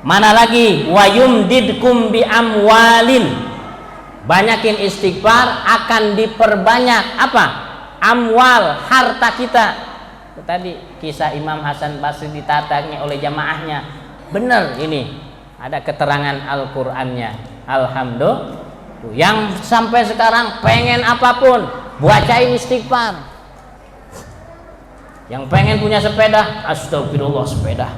S4: Mana lagi? Wa yumdidkum bi amwalin. Banyakin istighfar akan diperbanyak apa? Amwal, harta kita. Tadi kisah Imam Hasan Basri ditatanya oleh jamaahnya. Benar ini. Ada keterangan Al-Qur'annya. Alhamdulillah. Yang sampai sekarang pengen apapun, bacain istighfar. Yang pengen punya sepeda, astagfirullah sepeda.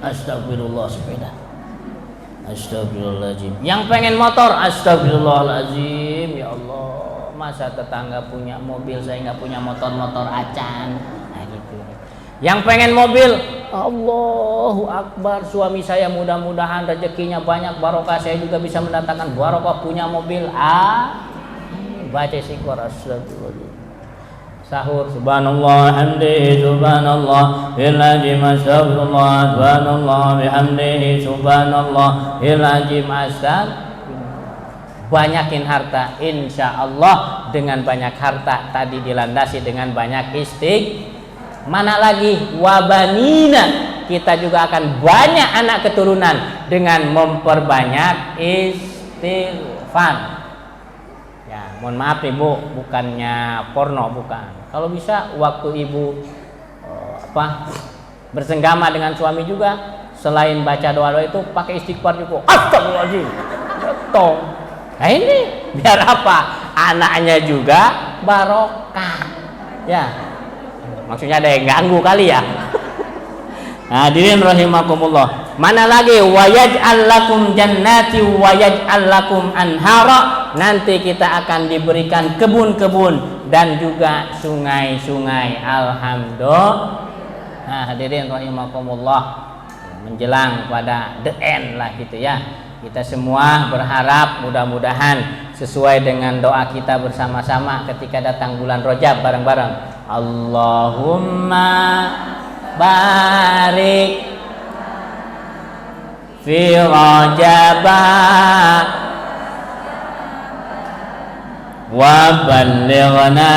S4: Astagfirullah sepeda. Astagfirullahaladzim. Yang pengen motor, astagfirullahaladzim. Ya Allah, masa tetangga punya mobil, saya nggak punya motor acan. Nah gitu. Yang pengen mobil, Allahu Akbar, suami saya mudah-mudahan rezekinya banyak, barokah, saya juga bisa mendatangkan barokah punya mobil. Baca istighfar, astagfirullah. Sahur, subhanallah hamdihi subhanallah ilazim astagfirullah subhanallah bihamdihi subhanallah ilazim astagfirullah. Banyakin harta, insya Allah dengan banyak harta tadi dilandasi dengan banyak mana lagi? Wabanina, kita juga akan banyak anak keturunan dengan memperbanyak istighfar. Ya, mohon maaf ibu, bukannya porno, bukan. Kalau bisa waktu ibu bersenggama dengan suami juga, selain baca doa itu pakai istighfar juga. Astagfirullahaladzim. Betul. Nah ini biar apa? Anaknya juga barokah. Ya. Maksudnya ada yang ganggu kali ya. Hadirin rahimakumullah. Mana lagi? Wa yaj'al lakum jannati wa yaj'al lakum anhara. Nanti kita akan diberikan kebun-kebun dan juga sungai-sungai. Alhamdulillah. Nah, hadirin rahimakumullah, menjelang pada the end lah gitu ya. Kita semua berharap mudah-mudahan sesuai dengan doa kita bersama-sama ketika datang bulan Rajab bareng-bareng. Allahumma barik fi Rajaba wa ballighna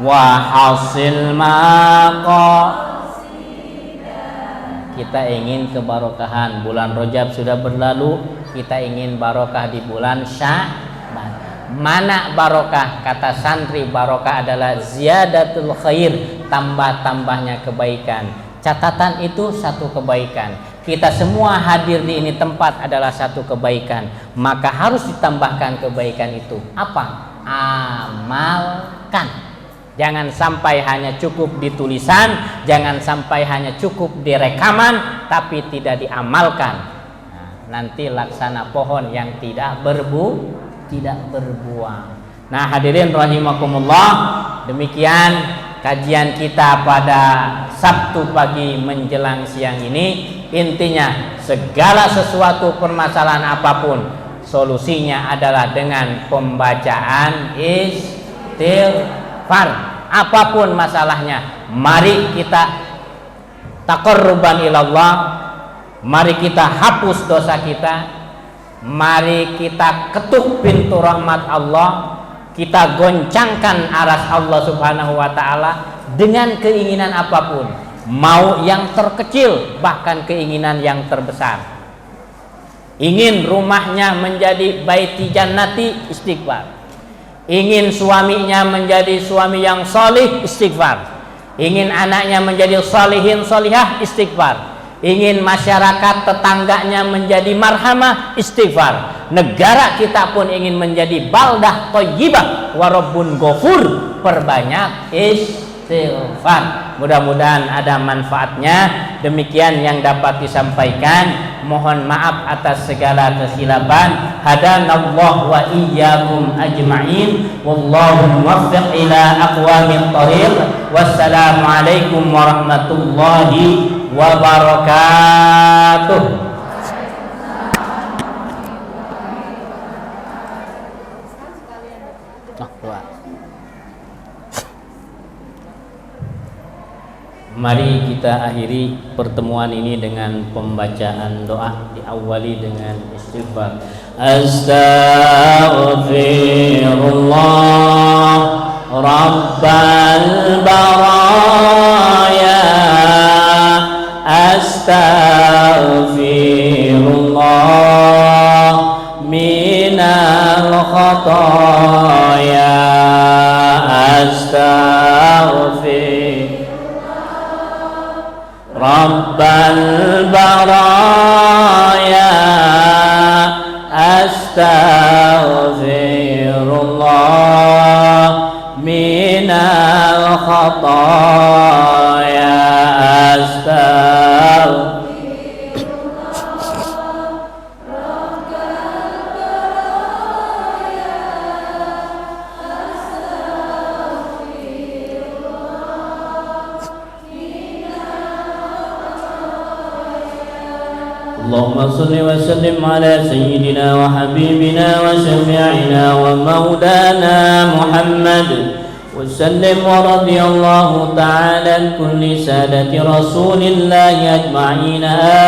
S4: wa hasil maqa. Kita ingin kebarokahan, bulan Rajab sudah berlalu, kita ingin barokah di bulan Sya'ban. Mana barokah? Kata santri, barokah adalah ziyadatul khair, tambah-tambahnya kebaikan. Catatan itu satu kebaikan. Kita semua hadir di ini tempat adalah satu kebaikan, maka harus ditambahkan kebaikan itu. Apa? Amalkan. Jangan sampai hanya cukup di tulisan, jangan sampai hanya cukup di rekaman, tapi tidak diamalkan. Nah, nanti laksana pohon yang tidak berbuah. Nah, hadirin rahimakumullah, demikian kajian kita pada Sabtu pagi menjelang siang ini. Intinya, segala sesuatu permasalahan apapun, solusinya adalah dengan pembacaan istighfar. Apapun masalahnya, mari kita taqarruban ilallah, mari kita hapus dosa kita, mari kita ketuk pintu rahmat Allah, kita goncangkan aras Allah subhanahu wa ta'ala dengan keinginan apapun, mau yang terkecil bahkan keinginan yang terbesar. Ingin rumahnya menjadi baiti jannati, istighfar. Ingin suaminya menjadi suami yang solih, istighfar. Ingin anaknya menjadi solihin solihah, istighfar. Ingin masyarakat tetangganya menjadi marhamah, istighfar. Negara kita pun ingin menjadi baldah thayyibah wa rabbun ghafur, perbanyak istighfar. Mudah-mudahan ada manfaatnya. Demikian yang dapat disampaikan. Mohon maaf atas segala kekhilafan. Hadanallahu wa iyyakum ajma'in. Wallahu muwaffiq ila aqwamit thariq. Wassalamualaikum warahmatullahi wabarakatuh. Mari kita akhiri pertemuan ini dengan pembacaan doa, diawali dengan istighfar. Astaghfirullah Rabbal baraya astaghfirullah minal khotoya astaghfirullah rabbal baraya astaghfirullah minal khotoya astaghfirullah اللهم صل وسلم على سيدنا وحبيبنا وشفيعنا ومولانا محمد وسلم ورضي الله تعالى عن كل سادة رسول الله أجمعين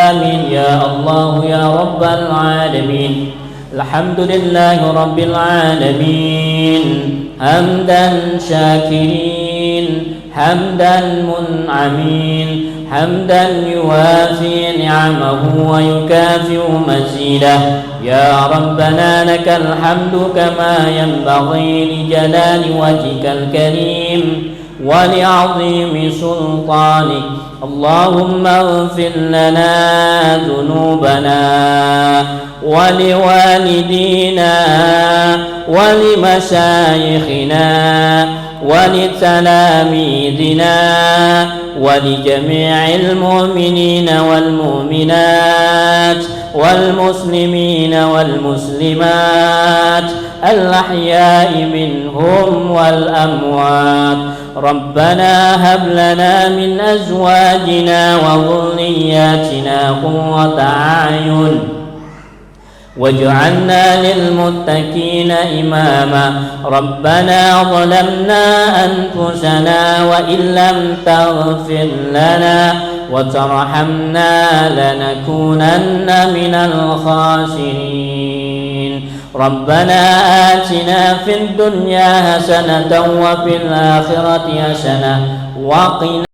S4: آمين يا الله يا رب العالمين الحمد لله رب العالمين حمدا شاكرين حمدا منعمين حمدا يوافي نعمه ويكافئ مزيده يا ربنا لك الحمد كما ينبغي لجلال وجهك الكريم ولعظيم سلطانك اللهم اغفر لنا ذنوبنا ولوالدينا ولمشايخنا ولتلاميذنا ولجميع المؤمنين والمؤمنات والمسلمين والمسلمات الأحياء منهم والأموات ربنا هب لنا من أزواجنا وذرياتنا قرة أعين واجعلنا للمتقين إماما ربنا ظلمنا أنفسنا وإن لم تغفر لنا وترحمنا لنكونن من الخاسرين ربنا آتنا في الدنيا حسنة وفي الآخرة حسنة وقنا